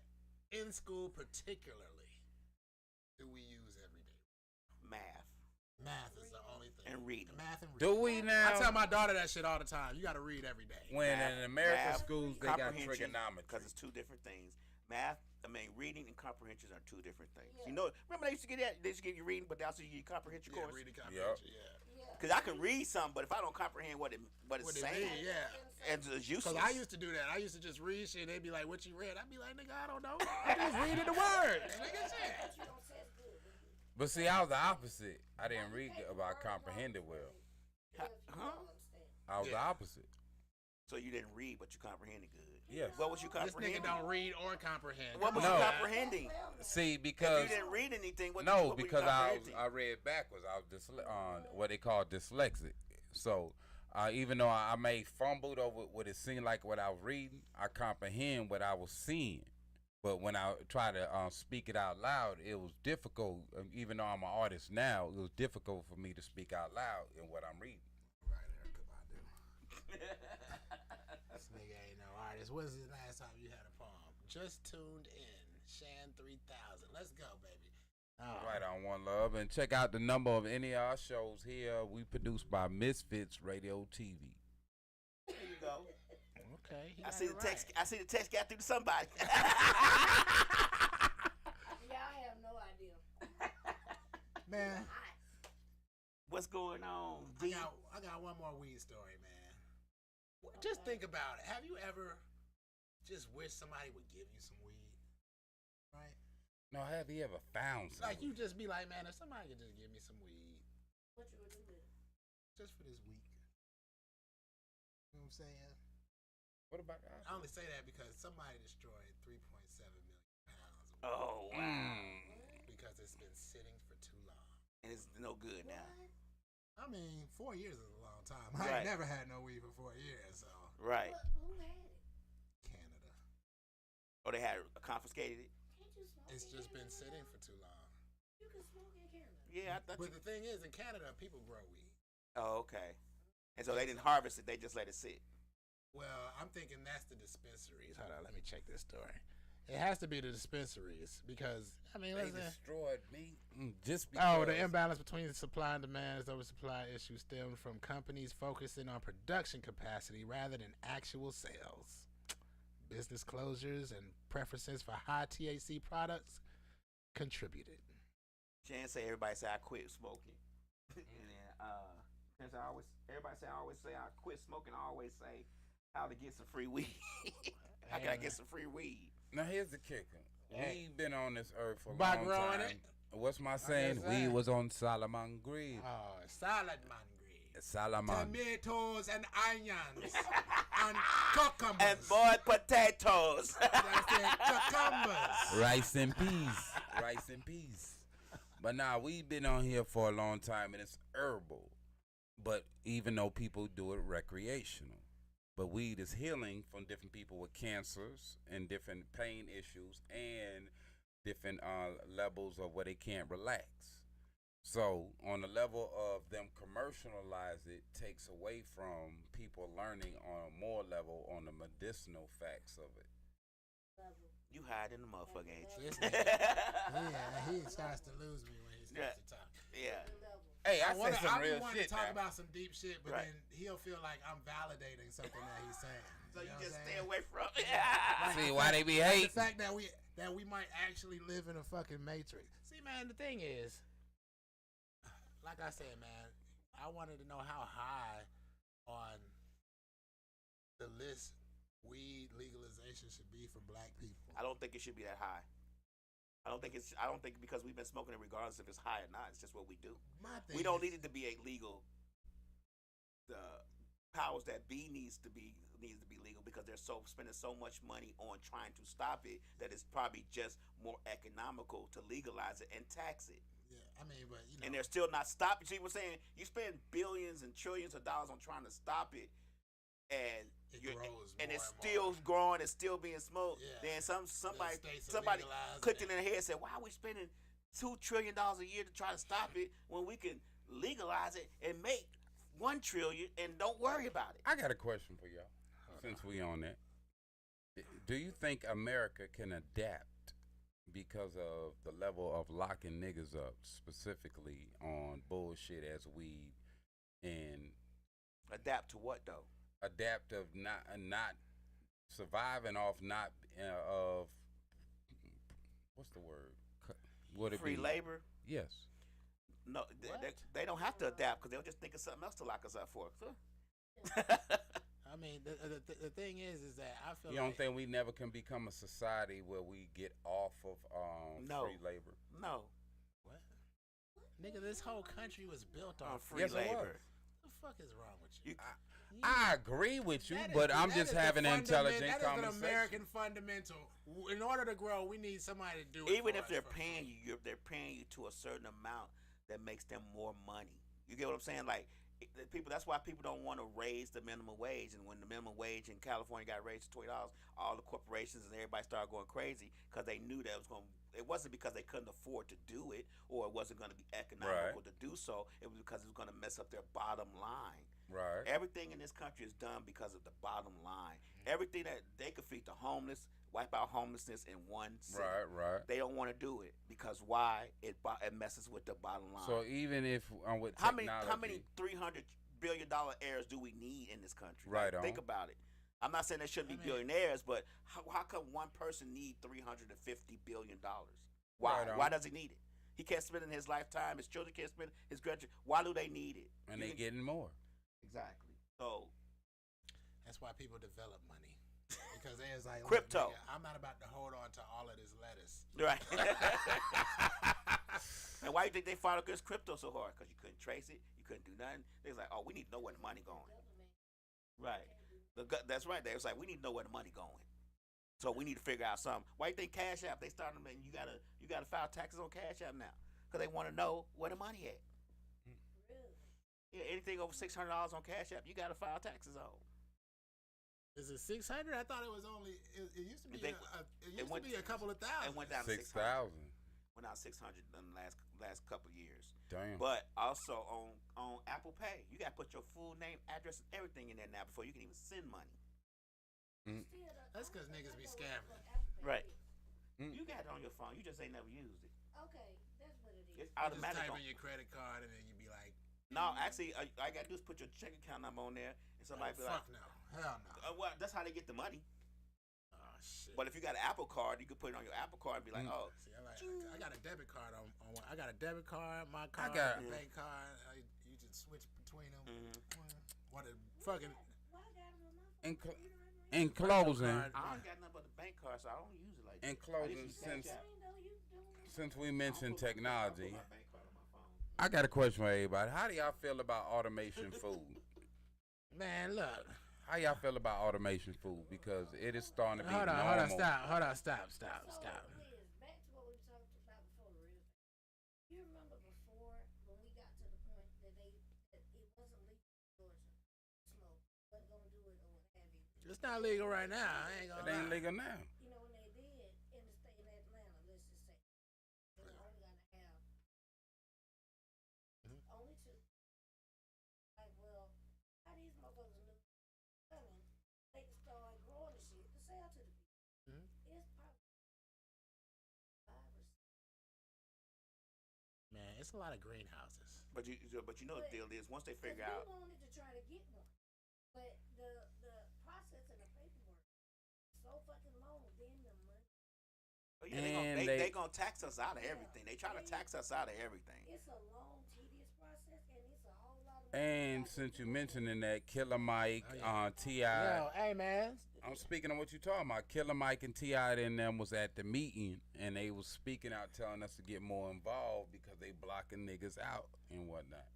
in school particularly do we use every day? Math Math is the only thing. and reading. Math and Do reading. we now? I tell my daughter that shit all the time. You got to read every day. When in American Math, schools, they got comprehension, trigonometry. because it's two different things. Reading and comprehension are two different things. You know, remember they used to get that? They used to give you reading, but they also give you comprehension Yeah, course. reading comprehension, yeah. Because I can read something, but if I don't comprehend what it's What it saying, mean, yeah. it's useless. Because I used to do that. I used to just read shit. They'd be like, what you read? I'd be like, nigga, I don't know. I'm just reading the word. Nigga, shit. But see, I was the opposite. I didn't read about comprehended well. I was the Yeah. opposite. So you didn't read, but you comprehended good. Yes. What was you This comprehending? nigga don't read or comprehend. What was No. you comprehending? See, If because you didn't read anything, what no, what were you because comprehending? I read backwards. I was what they call dyslexic. So even though I may fumbled over what it seemed like what I was reading, I comprehend what I was seeing. But when I try to speak it out loud, it was difficult. Even though I'm an artist now, it was difficult for me to speak out loud in what I'm reading. Right, Erica Badu. This nigga ain't no artist. When's the last time you had a poem? Just tuned in. Shan 3000. Let's go, baby. Right on One Love. And check out the number of any of our shows here. We produced by Misfits Radio TV. There you go. Okay. he I got see it the right. text. I see the text got through to somebody. Y'all have no idea. Man, What's going on? I got one more weed story, man. Just think about it. Have you ever just wished somebody would give you some weed? Right? No, have you ever found something? Like, you just be like, man, if somebody could just give me some weed What you would do with it? just for this week. You know what I'm saying? What about that? I only say that because somebody destroyed 3.7 million pounds of weed Oh wow! because it's been sitting for too long. And it's no good now. I mean, 4 years is a long time. I Right. ain't never had no weed for 4 years, so Right? Who had it? Canada. Or they had confiscated it. Can't you smoke It's in just been Canada? sitting for too long. You can smoke in Canada. Yeah, I thought. But the thing is, in Canada, people grow weed. Oh, okay. And so they didn't harvest it; they just let it sit. Well, I'm thinking that's the dispensaries. Hold on, let me check this story. It has to be the dispensaries because, I mean, They listen. destroyed me just because. Oh, the imbalance between supply and demand as oversupply issue stemmed from companies focusing on production capacity rather than actual sales. Business closures and preferences for high THC products contributed. Jan say everybody say I quit smoking, and then Jan say I everybody say I always say I quit smoking. I always say how to get some free weed. How can I get some free weed? Now here's the kicker. We've been on this earth for a By long growing time. it? What's my saying? guess We that. was on Salaman Green. Oh, salad man green. Salaman. Tomatoes and onions and cucumbers. And boiled potatoes. That's it, cucumbers. Rice and peas. Rice and peas. But now we've been on here for a long time and it's herbal. But even though people do it recreational. But weed is healing from different people with cancers and different pain issues and different levels of where they can't relax. So on the level of them commercialize it takes away from people learning on a more level on the medicinal facts of it. You hide in the motherfucker, ain't you? This nigga, yeah, he starts to lose me when he starts to talk. Yeah. Hey, I wanna- said some be real wanting shit to talk now. about some deep shit, but Right. then he'll feel like I'm validating something that he's saying. So you know just what I'm stay saying? away from it. See why they be The hating. fact that we might actually live in a fucking matrix. See, man, the thing is, like I said, man, I wanted to know how high on the list weed legalization should be for black people. I don't think it should be that high. I don't think because we've been smoking it regardless if it's high or not. It's just what we do. My thing We don't is, need it to be a legal. The powers that be needs to be legal because they're spending so much money on trying to stop it that it's probably just more economical to legalize it and tax it. Yeah, I mean, but you know, And they're still not stopping. See what I'm saying? You spend billions and trillions of dollars on trying to stop it, and It you're, grows and more it's and still more. growing. It's still being smoked. Yeah. Then somebody states are somebody legalizing clicked it. in their head and said, "Why are we spending $2 trillion a year to try to stop it when we can legalize it and make $1 trillion and don't worry about it?" I got a question for y'all. Since we on that, do you think America can adapt because of the level of locking niggas up, specifically on bullshit as weed, and Adapt to what though? adapt of not surviving off not of what's the word? Would it Free be labor? Yes. No, they don't have to adapt because they'll just think of something else to lock us up for. I mean, the thing is that I feel You like don't think we never can become a society where we get off of No. free labor? No, what? Nigga, this whole country was built on on free. free Yes, it labor. What the fuck is wrong with you? I agree with you, That is but the- I'm that just is the having fundament- intelligent That is conversation. an American fundamental. In order to grow, we need somebody to do it. Even for if us they're for paying free. you, they're paying you to a certain amount that makes them more money. You get what I'm saying? Like the people. That's why people don't want to raise the minimum wage. And when the minimum wage in California got raised to $20, all the corporations and everybody started going crazy because they knew that it was going. It wasn't because they couldn't afford to do it or it wasn't going to be economical to do so. It was because it was going to mess up their bottom line. Right. Everything in this country is done because of the bottom line. Everything that they could feed the homeless, wipe out homelessness in one city. Right. They don't want to do it because why? It messes with the bottom line. So even if with how technology, many $300 billion heirs do we need in this country? Right Like, think on. about it. I'm not saying there shouldn't be billionaires, but how come one person need $350 billion? Why? Right on. Why does he need it? He can't spend it in his lifetime. His children can't spend it. His grandchildren. Why do they need it? and they getting more. Exactly. So That's why people develop money. Because they was like, look, Crypto. nigga, I'm not about to hold on to all of this lettuce. right. And why you think they fought against crypto so hard? Because you couldn't trace it. You couldn't do nothing. They was like, oh, we need to know where the money going. Right. That's right. They was like, we need to know where the money going. So we need to figure out something. Why you think Cash App? They started them, and you gotta file taxes on Cash App now because they want to know where the money at. Yeah, anything over $600 on Cash App, you gotta file taxes on. Is it 600? I thought it was only. It used to be. They- It used went- to be a couple of thousand. It went down to 6,000. 600. Went down 600 in the last couple of years. Damn. But also on Apple Pay, you gotta put your full name, address, and everything in there now before you can even send money. That's because niggas be scamming. Right. Mm. You got it on your phone. You just ain't never used it. Okay, that's what it is. It's You just automatic. type on- in your credit card and then you be like, No, actually, all I gotta do is put your check account number on there, and somebody be like, fuck no, hell no. well, that's how they get the money. Oh shit. But if you got an Apple card, you can put it on your Apple card and be like, oh, See, I got a debit card on one. I got a debit card, my card, got- a bank card. You just switch between between them. Mm-hmm. What a fucking. Why I got them on my In, phone? cl- in closing, card. I don't got nothing but the bank card, so I don't use it like that. in closing, since we mentioned technology, my bank card on my phone. I got a question for everybody. How do y'all feel about automation food? Man, look. How y'all feel about automation food? Because it is starting to be Hold on, normal. stop. Stop. So, Liz, back to what we talked about before the real thing. You remember before when we got to the point that it wasn't legal in Georgia to smoke, wasn't gonna do it or what have you. It's not legal right now. I ain't It gonna ain't lie. legal now. You know when they did in the state of Atlanta, let's just say they were only gonna have only two. Like, well, how these motherfuckers knew coming, they can start growing the shit to sell to the people. It's probably 5 or 6. Man, it's a lot of greenhouses. But you know the deal is once they figure We out. wanted to try to get one, but the process and the paperwork is so fucking long. Then the money. Oh, yeah, they gonna tax us out of everything. They try to tax us out of everything. It's a long, tedious process, and it's a whole lot of. And since you mentioning that, Killer Mike, Ti. Yo, hey man. I'm speaking on what you talking about. Killer Mike and Ti and them was at the meeting, and they was speaking out, telling us to get more involved because they blocking niggas out and whatnot.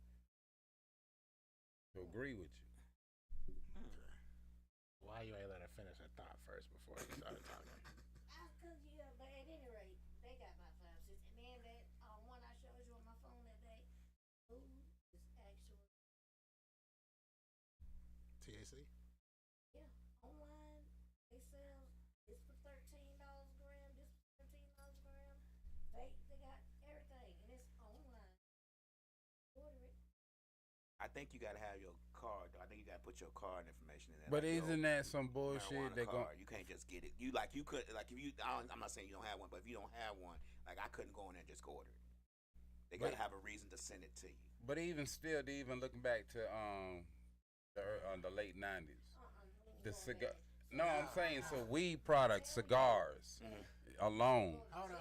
To agree with you. Why you ain't let her finish her thought first before you started talking? Cause yeah, but at any rate, they got about 5, 6, and then that one I showed you on my phone that day, food is actually TAC? yeah online. They sell this for $13 a gram, this for $13 a gram. They got everything, and it's online. Order it. I think you gotta have your card. I think you gotta put your card information in there. But like isn't that some bullshit? marijuana They card. go. You can't just get it. You could if you. I'm not saying you don't have one, but if you don't have one, like I couldn't go in there and just go order it. They gotta have a reason to send it to you. But even still, even looking back to the late '90s, the cigar. No, I'm saying so weed products, cigars, alone. Hold on.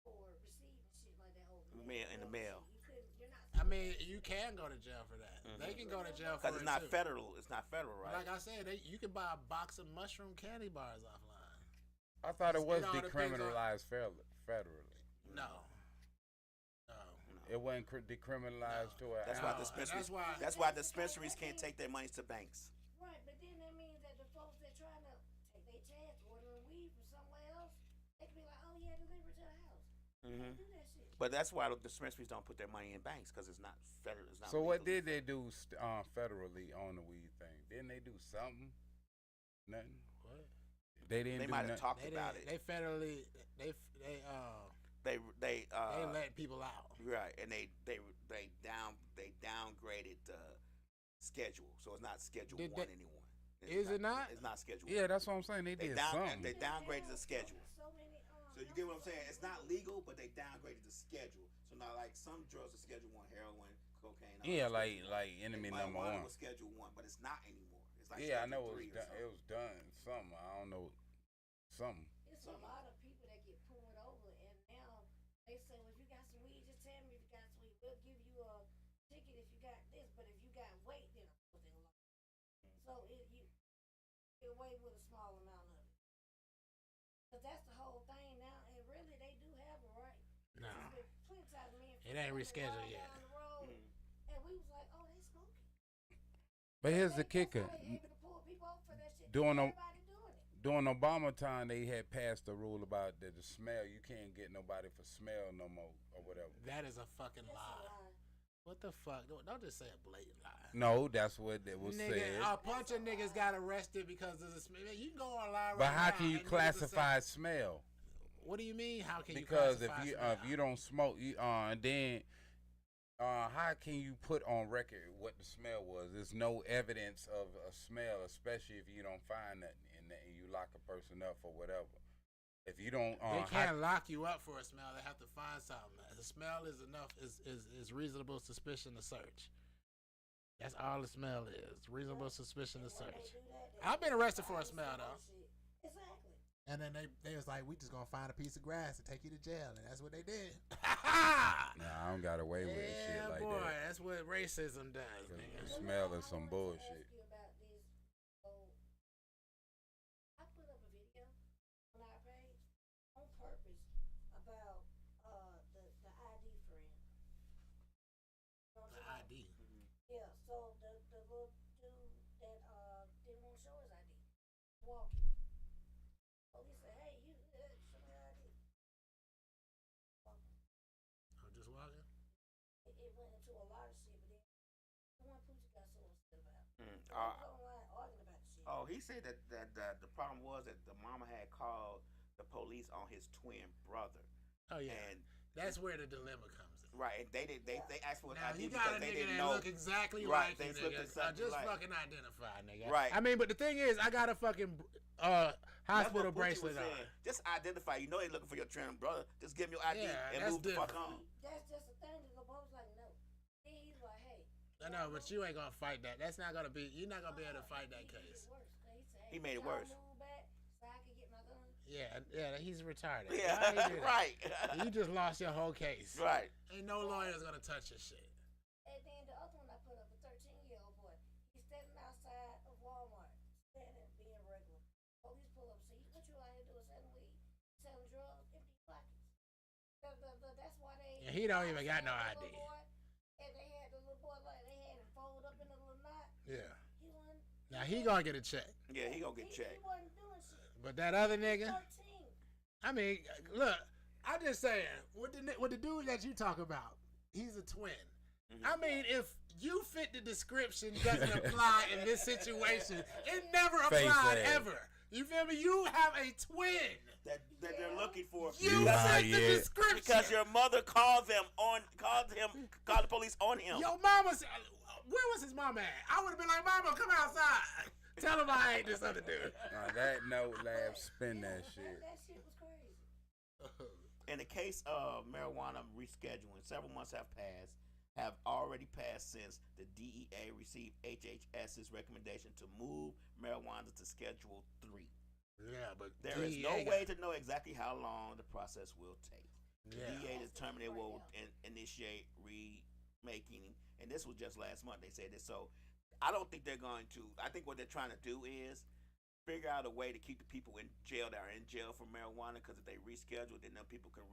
For receiving shit like that over In the mail. You couldn't. You're not. I mean, you can go to jail for that. They can go to jail for Because it it's not too. federal. It's not federal, right? Like I said, you can buy a box of mushroom candy bars offline. I thought it was It all depends on- decriminalized federally. No. It wasn't decriminalized to it. That's why dispensaries. That's why dispensaries can't take their monies to banks. Right, but then that means that the folks that trying to take their chance ordering weed from somewhere else, they can be like, oh yeah, deliver it to the house. They can't do that shit. But that's why the dispensaries don't put their money in banks because it's not federal. It's not So what legally- did they do federally on the weed thing? Didn't they do something? Nothing. What? They didn't. They do might have nothing. talked They about didn't. it. They federally. They They let people out. right, and they downgraded the schedule, so it's not Schedule Did 1 they- anymore. Is it not? It's not Schedule Yeah, 1. that's what I'm saying. They did something. They downgraded the schedule. So many. So you get what I'm saying? It's not legal, but they downgraded the schedule. So now, like some drugs are Schedule 1, heroin, cocaine. all Yeah, that's like Schedule 1. enemy And number marijuana one. was Schedule 1, but it's not anymore. It's like Yeah, I Schedule know 3 or something. it was done. Something. I don't know. Something. It's a lot of people that get pulled over, and now they say, well, if you got some weed, just tell me if you got some weed. We'll give you a ticket if you got this, but if you got weight, then I'm supposed to allow. So you get away with a small amount of it. Cause that's the whole thing now, and really they do have a right. No. There's been plenty of times me and It ain't friends rescheduled ride yet. down the road, and we was like, oh, they smoking. But here's the That's how kicker. they able to pull people over for that shit. During a- Everybody doing it. During Obama time, they had passed a rule about the smell. You can't get nobody for smell no more or whatever. That is a fucking That's a lie. lie. What the fuck? Don't just say a blatant lie. No, that's what it was Nigga, said. a bunch of niggas got arrested because of the smell. You can go online right But how now can you and niggas will say- classify smell? What do you mean? How can Because you if classify you smell? if you don't smoke, and then how can you put on record what the smell was? There's no evidence of a smell, especially if you don't find nothing and you lock a person up for whatever. If you don't, They can't lock you up for a smell. They have to find something. The smell is enough. Is reasonable suspicion to search. That's all the smell is. Reasonable suspicion to When they search. do that, they I've been do arrested for a find smell some though. more shit. Exactly. And then they was like, we just gonna find a piece of grass and take you to jail, and that's what they did. Nah, I don't got away with shit like boy, that. that's what racism does, You nigga. smelling some bullshit. I put up a video on our page on purpose about the ID friend. The ID. Yeah, so the little dude that didn't want to show his ID, walking. Police said, "Hey, you show me your ID." Walking. I'm just walking. It went into a lot of shit, but then the one Poochie got so upset about. Mm. They was online arguing about the shit. Oh, he said that the problem was that the mama had called the police on his twin brother. Oh yeah, And that's where the dilemma comes in. right, and they asked for an Now ID you got because a they nigga didn't that know. look exactly Right, like they you, looked nigga. exactly Just like. fucking identify, nigga. Right. I mean, but the thing is, I got a fucking That's hospital what Poochie was bracelet on. saying. Just identify. You know they looking for your twin brother. Just give them your ID Yeah, and that's move the fuck different. on. That's just the thing. The boy was like, "No." Then he's like, "Hey." I know, but you ain't gonna fight that. That's not gonna be. You're not gonna be able to fight that case. He made it worse. Move back so I can get my gun. Yeah, he's retarded. Yeah, Why he do that? right. You just lost your whole case. Right. Ain't no lawyer's gonna touch your shit. And then the other one I put up, a 13-year-old boy. He's standing outside of Walmart, standing, being regular. Police pull up, say, "What you out here doing? Selling weed, selling drugs, empty pockets." That's why they. And he don't even got no the ID. little boy, and they had the little boy like they had him fold up in a little knot. Yeah. He wasn't. Now he gonna get a check, Yeah, he gonna get checked. He wasn't doing shit. but that other nigga. 13. I mean, look, I'm just saying, with the dude that you talk about, he's a twin. Mm-hmm. I mean, if you fit the description, doesn't apply in this situation. It never Face applied ass. ever. You feel me? You have a twin. That they're looking for. You High fit the Yet. description. Because your mother called the police on him. Your mama said, where was his mama at? I would have been like, "Mama, come outside. Tell him I ain't this other dude." On that note, Lab, spin that shit. That shit was crazy. In the case of marijuana rescheduling, several months have already passed since the DEA received HHS's recommendation to move marijuana to Schedule 3. Yeah, but There is no way to know exactly how long the process will take. The Yeah. DEA determined it will initiate remaking, and this was just last month. They said this, so I don't think they're going to. I think what they're trying to do is figure out a way to keep the people in jail that are in jail for marijuana. Because if they reschedule, then them people can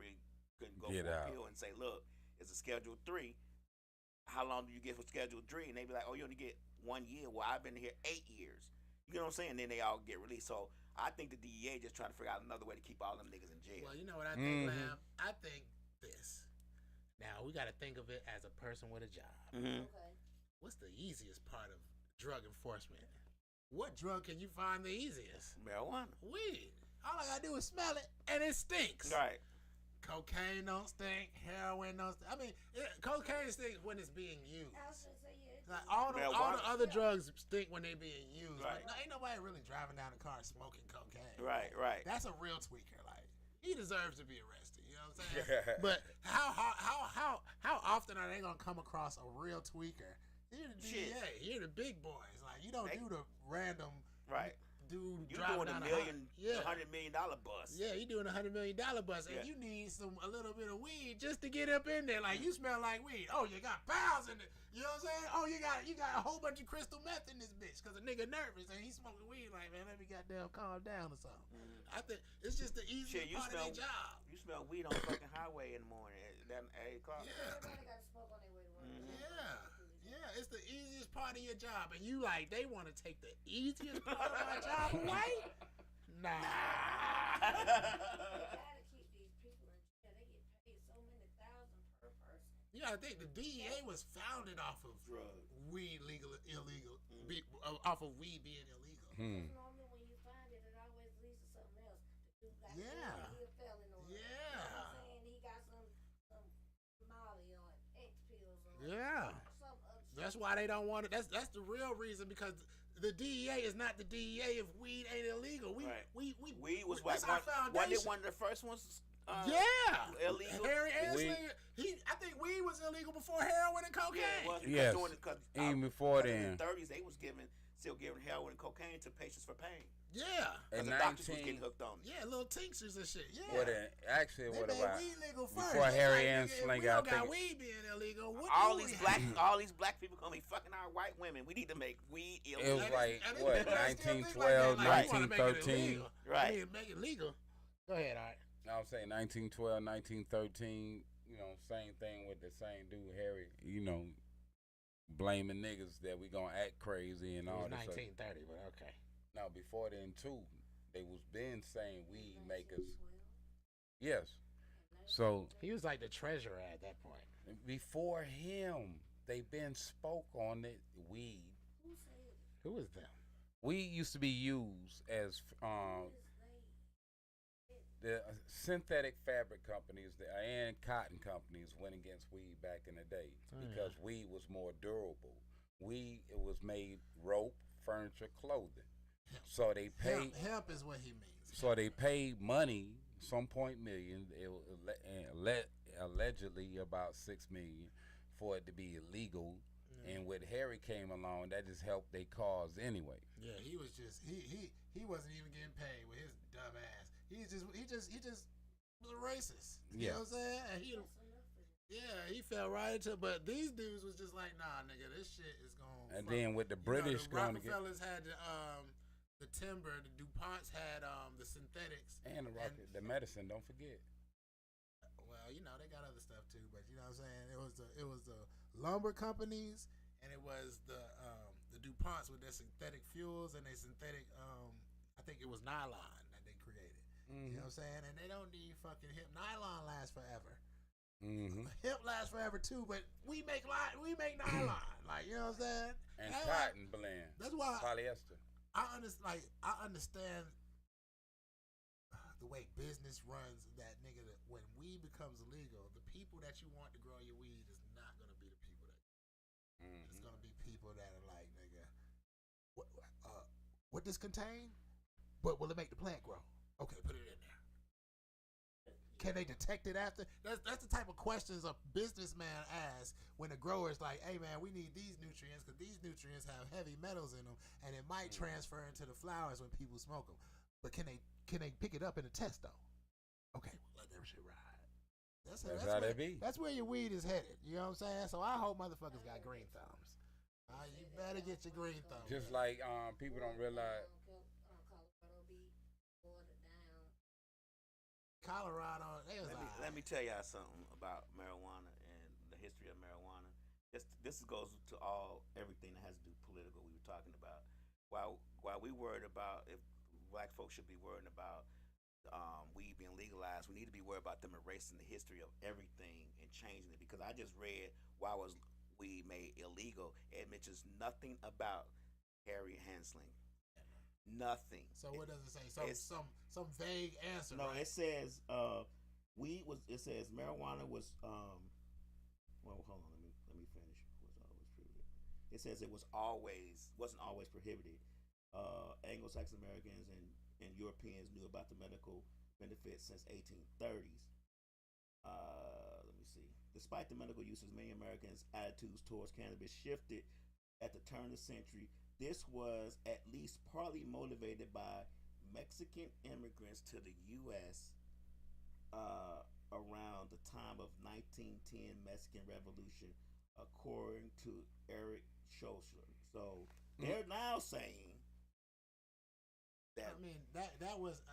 go Get for out. appeal and say, "Look, it's a Schedule 3. How long do you get for Schedule 3?" And they be like, "Oh, you only get 1 year." Well, I've been here 8 years. You know what I'm saying? Then they all get released. So I think the DEA just trying to figure out another way to keep all them niggas in jail. Well, you know what I think, Mhm. Lamb? I think this. Now, we got to think of it as a person with a job. Mm-hmm. Okay. What's the easiest part of drug enforcement? What drug can you find the easiest? Marijuana. Weed. All I gotta do is smell it, and it stinks. Right. Cocaine don't stink. Heroin don't stink. I mean, cocaine stinks when it's being used. I was gonna say, yeah. Like all the Marijuana. other drugs stink when they being used. Right. But no, ain't nobody really driving down the car smoking cocaine. Right. Right. That's a real tweaker. Like he deserves to be arrested. You know what I'm saying? But how often are they gonna come across a real tweaker? You're the Shit. DEA. You're the big boys. Like you don't They- do the random Right. dude You driving doing a down million, yeah. $100 million bus. Yeah, you doing $100 million bus, and Yeah. you need a little bit of weed just to get up in there. Like you smell like weed. Oh, you got pounds in it. You know what I'm saying? Oh, you got a whole bunch of crystal meth in this bitch because a nigga nervous and he smoking weed. Like, man, let me goddamn calm down or something. I think it's just the easiest Shit, you part of smell their job. You smell weed on the fucking highway in the morning at 8 o'clock. Yeah. Everybody got to smoke on their way to work. Yeah, it's the easiest part of your job, and you like they want to take the easiest part of my job away. Nah. They gotta keep these people in jail. They get paid so many thousand per person. You gotta think the DEA was founded off of Drugs. weed illegal, off of weed being illegal. Normally when you find it, it always leads to something else. The dude got Yeah. he a felon or Yeah. You know what I'm saying? He got some Molly or X pills or Yeah. some other That's why they don't want it. That's the real reason, because the DEA is not the DEA if weed ain't illegal. Right. We Weed was that's like our wasn't foundation. it one of the first ones? Yeah. Illegal. Harry Weed. Anslinger, I think weed was illegal before heroin and cocaine. Yeah, it was because Yes. during because Even before in then. the 30s they was giving still giving heroin and cocaine to patients for pain. Yeah. Because the doctors was getting hooked on it. Yeah, little tinctures and shit. Yeah. What actually, They what made about weed legal first. before They Harry like, and nigga, if Sling we got don't got thinking? weed being illegal. What All do these we black, have? all these black people gonna be fucking our white women. We need to make weed It illegal. was like And it- what, and I still think 1912, like that, like, you wanna make it 1913. illegal. Right. I mean, make it legal. Go ahead, all right. I'm saying 1912, 1913. You know, same thing with the same dude Harry. You know, blaming niggas that we gonna act crazy and It all was this. 1930, but okay. Now before then too, they was been saying weed makers. Yes. So He was like the treasurer at that point. before him, they been spoke on it. Weed. Who was them? Weed used to be used as the synthetic fabric companies and cotton companies went against weed back in the day because weed was more durable. Weed, it was made rope, furniture, clothing. So they paid. Hemp is what he means. So they paid money, some point million, allegedly about 6 million, for it to be illegal. And when Harry came along, that just helped their cause anyway. Yeah, he was just he wasn't even getting paid with his dumb ass. He just was a racist. You know what I'm saying? And he fell right into. But these dudes was just like, nah, nigga, this shit is going. And then with the British the going to get, Rockefellers had the timber, the DuPonts had the synthetics, and the medicine. Don't forget. Well, you know they got other stuff too, but you know what I'm saying. It was the lumber companies, and it was the DuPonts with their synthetic fuels and their synthetic. I think it was nylon that they created. You know what I'm saying? And they don't need fucking hemp. Nylon lasts forever. Hemp lasts forever too, but we make nylon. Like, you know what I'm saying? And cotton blend. That's why polyester. I understand the way business runs. That nigga, that when weed becomes illegal, the people that you want to grow your weed is not gonna be the people that. It's gonna be people that are like, nigga, what this contain? But will it make the plant grow? Okay, put it in there. Can they detect it after? That's the type of questions a businessman asks when a grower's like, hey man, we need these nutrients because these nutrients have heavy metals in them, and it might transfer into the flowers when people smoke them. But can they pick it up in a test though? Okay, well, let that shit ride. That's how they be. That's where your weed is headed. You know what I'm saying? So I hope motherfuckers got green thumbs. You better get your green thumbs. Just like people don't realize. Colorado, let me tell y'all something about marijuana and the history of marijuana. This goes to everything that has to do political. We were talking about while we worried about if black folks should be worried about weed being legalized, we need to be worried about them erasing the history of everything and changing it. Because I just read why was weed made illegal. It mentions nothing about Harry Hansling. Nothing. So what does it say? Some vague answer. No, right? it says weed was. It says marijuana was. Well, hold on. Let me finish. Was always prohibited. It says it wasn't always prohibited. Anglo-Saxon Americans and Europeans knew about the medical benefits since 1830s. Let me see. Despite the medical uses, many Americans' attitudes towards cannabis shifted at the turn of the century. This was at least partly motivated by Mexican immigrants to the U.S. Around the time of 1910 Mexican Revolution, according to Eric Schoesler. So they're now saying that. I mean that was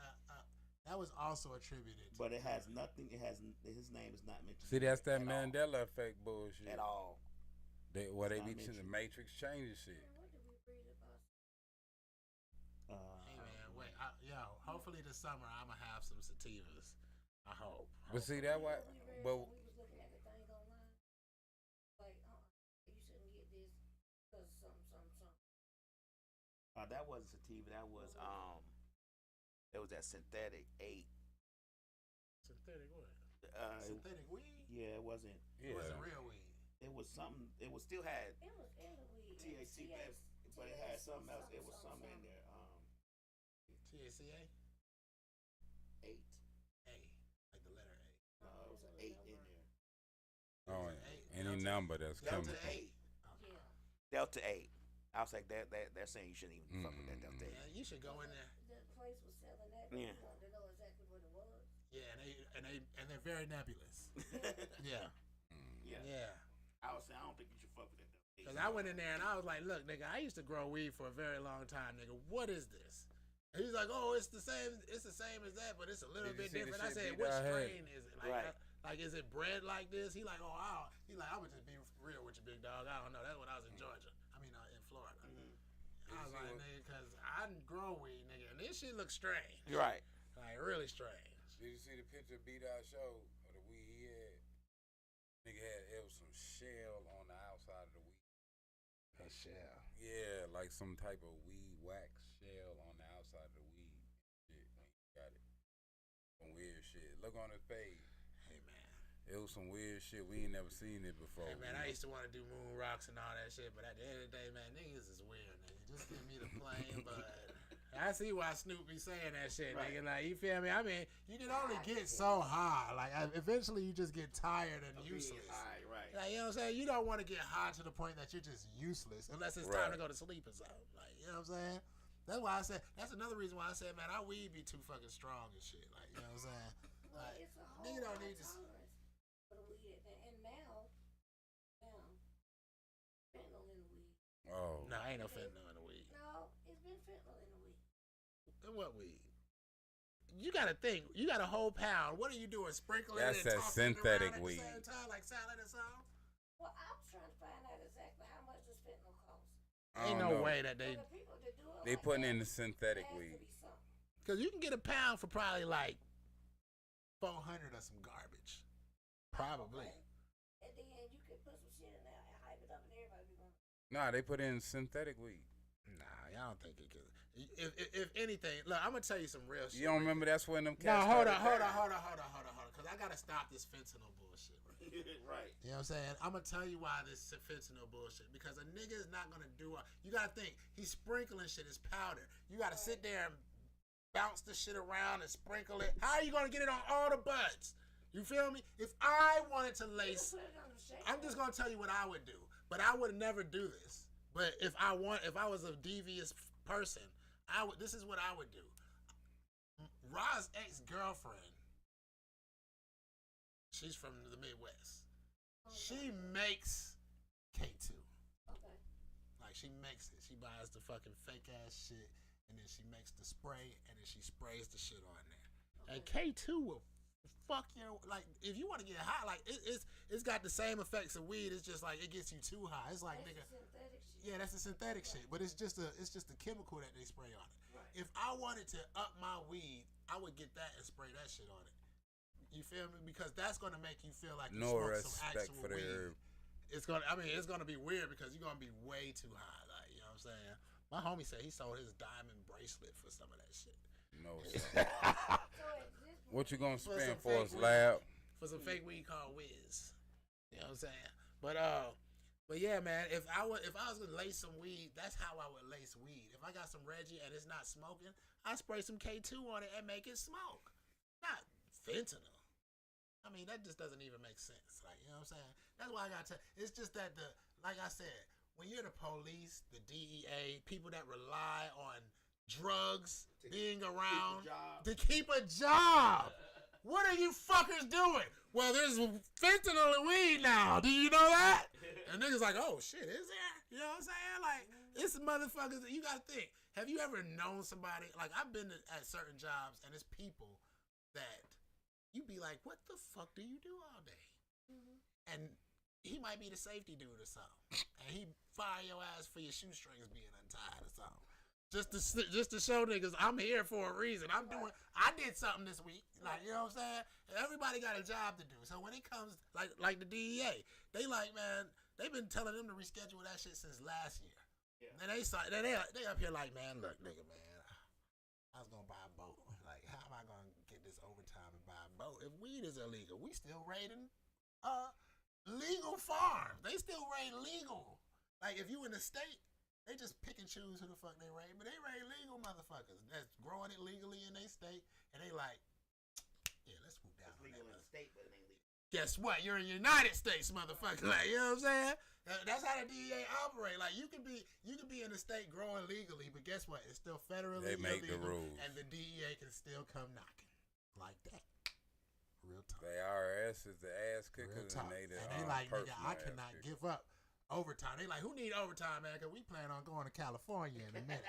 also attributed. But it has nothing. It has his name is not mentioned. See, that's that at Mandela effect bullshit. At all. They be the Matrix changes shit. Hey man, wait, hopefully this summer I'm gonna have some sativas. I hope. But see that why, but We was looking at the thing online. Like, you shouldn't get this because some. That wasn't sativa. That was it was that synthetic 8. Synthetic what? Synthetic weed? Yeah, it wasn't. It wasn't real weed. It was something. It was still had It was in the weed. THC, but it had something else. It was something in there. THCA? 8. A, like the letter A. No, it was an 8 in there. any number that's Delta chemical. 8. Yeah. Delta 8. I was like, they're saying you shouldn't even fuck with that. That's Yeah, you should go in there. The place was selling that. Yeah. You wanted to know exactly what it was. Yeah, and they're very nebulous. Yeah. Yeah. Yeah. I was saying, I don't think you should fuck with that. Cause I went in there and I was like, look, nigga, I used to grow weed for a very long time, nigga. What is this? And he's like, oh, it's the same as that, but it's a little bit different. I said, what strain is it? Like, like, is it bred like this? He like, oh, he like, I would just be real with you, big dog. I don't know. That's when I was in Georgia. I mean, in Florida. I was like, nigga, cause I didn't grow weed, nigga, and this shit looks strange. Right. Like really strange. Did you see the picture B-Dot show of the weed he had? Nigga it was some shell on the outside of the weed. A shell. Yeah, like some type of weed wax shell on the outside of the weed. Shit, when he got it. Some weird shit. Look on his page. Hey man. It was some weird shit. We ain't never seen it before. Hey man, I used to want to do moon rocks and all that shit, but at the end of the day, man, niggas is weird, nigga. Just give me the plane, but I see why Snoop be saying that shit, nigga. Like, you feel me? I mean, you can only get so high. Like, eventually you just get tired and useless. Right. Like, you know what I'm saying? You don't want to get high to the point that you're just useless unless it's time to go to sleep or something. Like, you know what I'm saying? That's why I said, that's another reason why I said, man, our weed be too fucking strong and shit. Like, you know what I'm saying? Well, Like, it's a whole nigga don't high need to. tolerance for the weed, and now, fentanyl in the weed. Oh. No, ain't no fentanyl in the weed. No, it's been fentanyl in the weed. In what weed? You gotta think. You got a whole pound. What are you doing? Sprinkling That's it and that tossing synthetic it around weed. at the same time, like salad or something? Well, I was trying to find out exactly how much does fentanyl cost. I Ain't don't no know. way that For they. the people that do it They like putting that, in the synthetic it has weed. to be something. Because you can get a pound for probably like 400 or some garbage. Probably. Okay. And then you can put some shit in there and hype it up, and everybody be going. Nah, they put in synthetic weed. Nah, I don't think it could. If anything, look, I'm gonna tell you some real shit. You don't remember that's when them No, cats hold on, started because I gotta stop this fentanyl bullshit. Right. You know what I'm saying? I'm gonna tell you why this fentanyl bullshit. Because a nigga is not gonna do. You gotta think he's sprinkling shit. It's powder. You gotta sit there and bounce the shit around and sprinkle it. How are you gonna get it on all the butts? You feel me? If I wanted to lace, Put it on the shake. I'm just gonna tell you what I would do. But I would never do this. But if I was a devious person, this is what I would do. Ra's ex-girlfriend, she's from the Midwest. She makes K2. Okay. Like, she makes it. She buys the fucking fake ass shit, and then she makes the spray, and then she sprays the shit on there. And K2 will fuck your, like, if you want to get high, like, it's got the same effects of weed. It's just like it gets you too high. It's like, That's nigga, the synthetic shit. yeah, that's the synthetic shit, but it's just a chemical that they spray on it. Right. If I wanted to up my weed, I would get that and spray that shit on it. You feel me? Because that's gonna make you feel like you No smoke some respect actual for the weed. herb. It's gonna be weird because you're gonna be way too high. Like, you know what I'm saying? My homie said he sold his diamond bracelet for some of that shit. No. So at this What you gonna For spend some for us, fake lab? For some fake weed called Wiz. You know what I'm saying? But yeah, man, if I was gonna lace some weed, that's how I would lace weed. If I got some Reggie and it's not smoking, I spray some K2 on it and make it smoke. Not fentanyl. I mean, that just doesn't even make sense. Like, you know what I'm saying? That's why I got to. It's just that like I said, when you're the police, the DEA, people that rely on drugs being around to keep a job. What are you fuckers doing? Well, there's fentanyl in weed now. Do you know that? And niggas like, oh shit, is there? You know what I'm saying? Like, it's motherfuckers. You gotta think. Have you ever known somebody? Like, I've been at certain jobs, and it's people that you be like, what the fuck do you do all day? And he might be the safety dude or something, and he fire your ass for your shoestrings being untied or something. Just to show niggas I'm here for a reason. I did something this week. Like, you know what I'm saying? Everybody got a job to do. So when it comes, like the DEA, they like, man, they've been telling them to reschedule that shit since last year. Yeah. And they up here like, man, look, nigga, man, I was gonna buy a boat. Like, how am I gonna get this overtime and buy a boat? If weed is illegal, we still raiding legal farms. They still raid legal. Like, if you in the state, they just pick and choose who the fuck they raid, but they raid legal motherfuckers that's growing it legally in their state, and they like, yeah, let's swoop down It's on legal that. in the state, but it ain't legal. guess what? You're in the United States, motherfucker. Like, you know what I'm saying? That's how the DEA operate. Like, you can be in a state growing legally, but guess what? It's still federally They make the illegal, rules. and the DEA can still come knocking like that. Real talk. The IRS is the ass Real kickers, talk. and they the And they like, nigga, personal I ass cannot kickers. give up overtime. They like, who need overtime, man? Because we plan on going to California in a minute.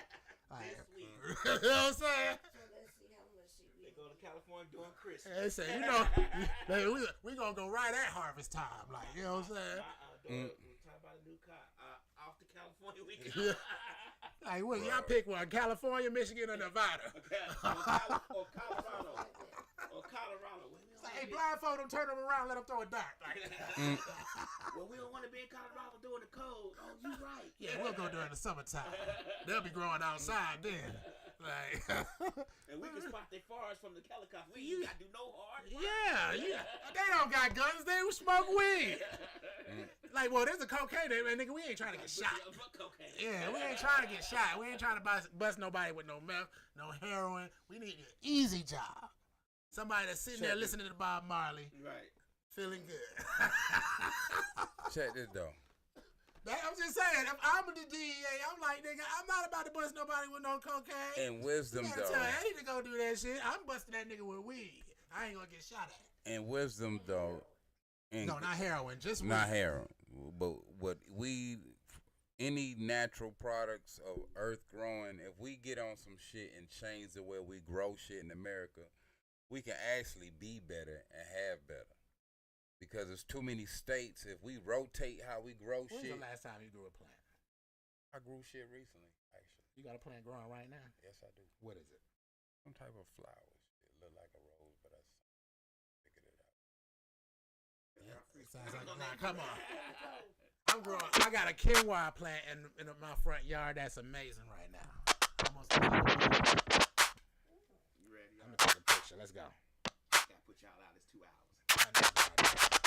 Like, This week. you know what I'm saying? So let's see how much shit They we go to California during Christmas. They say, we gonna go right at harvest time. Like, you know what I'm saying? We're talking about a new car. Off to California we go. Yeah. Like, what, y'all pick one, California, Michigan, or Nevada? Or Colorado. Or Colorado. It's like, hey, blindfold them, turn them around, let them throw a dart. Like, Well, we don't want to be in Colorado during the cold. Oh, you right. yeah, we'll go during the summertime. They'll be growing outside then. Like, And we can spot their forest from the helicopter. We ain't got to do no hard work. yeah. They don't got guns. They smoke weed. Like, well, there's a cocaine there, man, nigga. We ain't trying to get shot. Cocaine. Yeah, we ain't trying to get shot. We ain't trying to bust nobody with no meth, no heroin. We need an easy job. Somebody that's sitting there listening to Bob Marley, Right. feeling good. Check this though. I'm just saying, if I'm the DEA, I'm like, nigga, I'm not about to bust nobody with no cocaine. And wisdom You gotta though. tell Eddie to go do that shit. I'm busting that nigga with weed. I ain't gonna get shot at. And wisdom though. No, not heroin, just weed. Not heroin, but what we, any natural products of earth growing, if we get on some shit and change the way we grow shit in America, we can actually be better and have better. Because there's too many states. If we rotate how we grow When's shit, the last time you grew a plant? I grew shit recently, actually. You got a plant growing right now? Yes, I do. What is it? Some type of flower. It look like a rose, but I figured it out. It sounds like, nah, come on. I'm growing. I got a quinoa plant in my front yard that's amazing right now. You ready? I'm gonna take a picture. Let's go. Gotta put y'all out. It's 2 hours.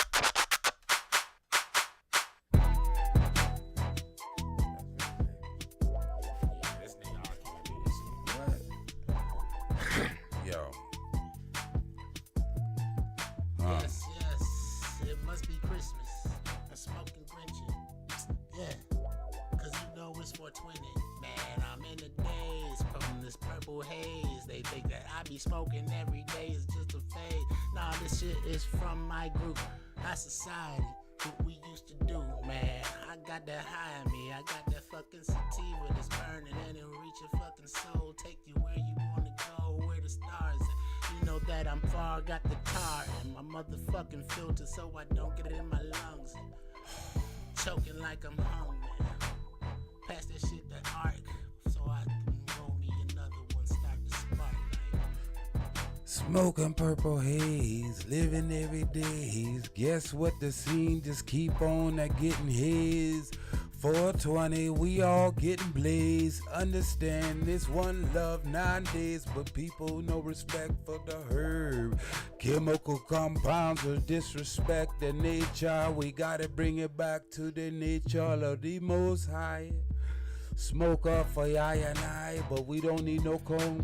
Yeah, this nigga Ark can't do this shit. Yo. Yes, it must be Christmas. A smoking Grinchy. Yeah, cause you know it's 420. Man, I'm in the days from this purple haze. They think that I be smoking every day is just a phase. Nah, this shit is from my group, our society. What we used to do, man. I got that high in me. I got that fucking sativa that's burning and it'll reach your fucking soul. Take you where you wanna go, where the stars at. You know that I'm far, got the tar in my motherfucking filter so I don't get it in my lungs. Choking like I'm hung, man. Pass that shit to Ark so I can roll me another one, start to spark like. Smoking purple haze, living every day. Guess what? The scene just keep on getting his. 420, we all getting blazed. Understand this one love 9 days, but people no respect for the herb. Chemical compounds will disrespect the nature. We gotta bring it back to the nature of the Most High. Smoke up for I and I, but we don't need no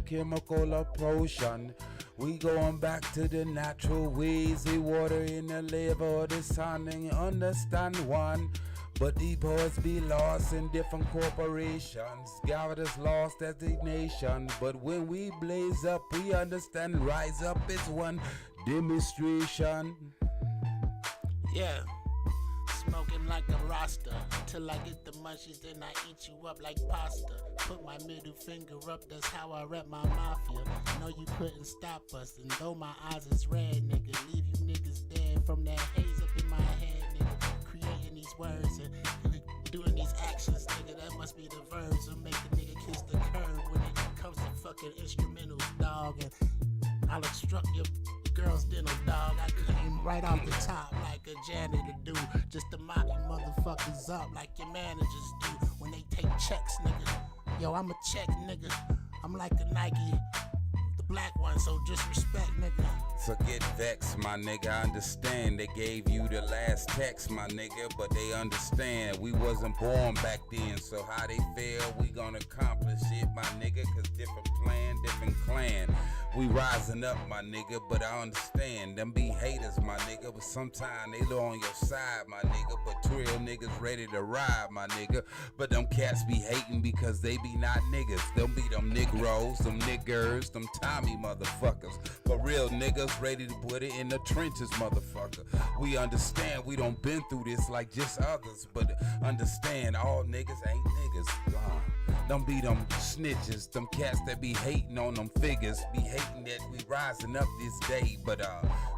chemical or potion. We going back to the natural ways. The water in the liver, the sun, and understand one. But the boys be lost in different corporations. God has lost as a nation. But when we blaze up, we understand rise up is one demonstration. Yeah, smoking like a Rasta till I get the munchies, then I eat you up like pasta. Put my middle finger up, that's how I rep my mafia. No, you couldn't stop us, and though my eyes is red, nigga, leave you niggas dead from that haze up in my head, nigga. Creating these words and doing these actions, nigga, that must be the verbs that make a nigga kiss the curb when it comes to fucking instrumentals, dog. And I'll obstruct your girl's dinner, dog. I came right off the top like a janitor do, just to mop you motherfuckers up like your managers do when they take checks, nigga. Yo, I'm a check, nigga. I'm like a Nike, the black one, so just respect, nigga. So get vexed, my nigga, I understand. They gave you the last text, my nigga, but they understand we wasn't born back then. So how they feel, we gonna accomplish it, my nigga, cause different plan, different clan. We rising up, my nigga, but I understand them be haters, my nigga, but sometimes they low on your side, my nigga, but real niggas ready to ride, my nigga, but them cats be hating because they be not niggas. Them be them Negroes, them niggers, them Tommy motherfuckers, but real niggas ready to put it in the trenches, motherfucker. We understand we don't been through this like just others, but understand all niggas ain't niggas. Them be them snitches, them cats that be hating on them figures, be hating that we rising up this day, but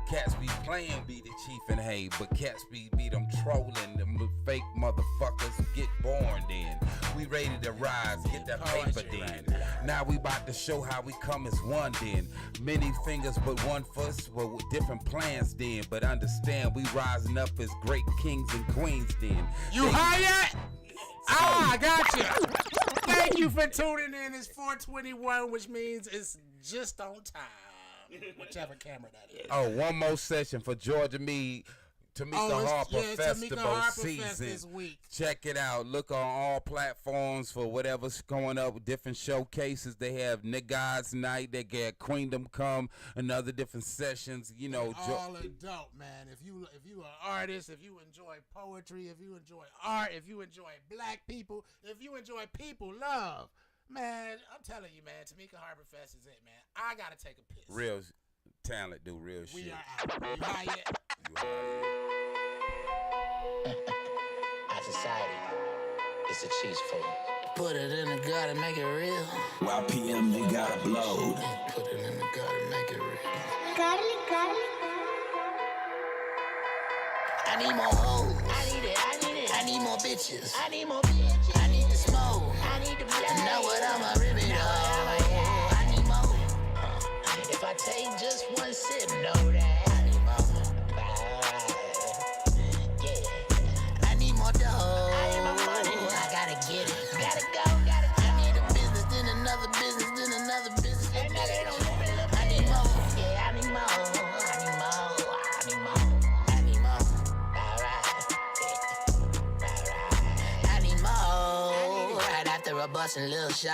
cats be playing be the chief and hay, but cats be them trolling, them fake motherfuckers get born then. We ready to rise, get that paper then. Now we about to show how we come as one then. Many fingers but one foot, but with different plans then, but understand we rising up as great kings and queens then. You high yet? I got you. Thank you for tuning in. It's 4:21, which means it's just on time. Whichever camera that is. Oh, one more session for Georgia Meade. Tamika Harper Festival Fest season. this week. Check it out. Look on all platforms for whatever's going up with different showcases. They have Niggas Night. They get Queendom Come and other different sessions. You know, all adult, man. If you an artist, if you enjoy poetry, if you enjoy art, if you enjoy black people, if you enjoy people love, man, I'm telling you, man, Tamika Harper Fest is it, man. I gotta take a piss. Real talent, do real shit. We are out. You high yet? You high yet? Our society is a cheese food. Put it in the gut and make it real. YPM, they got a blow. Put it in the gut and make it real. I need more hoes. I need it. I need more bitches. I need more bitches. I need to smoke. I need to play. And know what I'ma rip it up. I need more. If I take just one sip, know that. I need more. Yeah. I need more dough. I need my money. I gotta get it. Gotta go. I need a business, then another business, then another business. Ain't nothing on the bill. I need more. Yeah, I need more. I need more. I need more. I need more. Alright. I need more. Right after a bustin' little shot.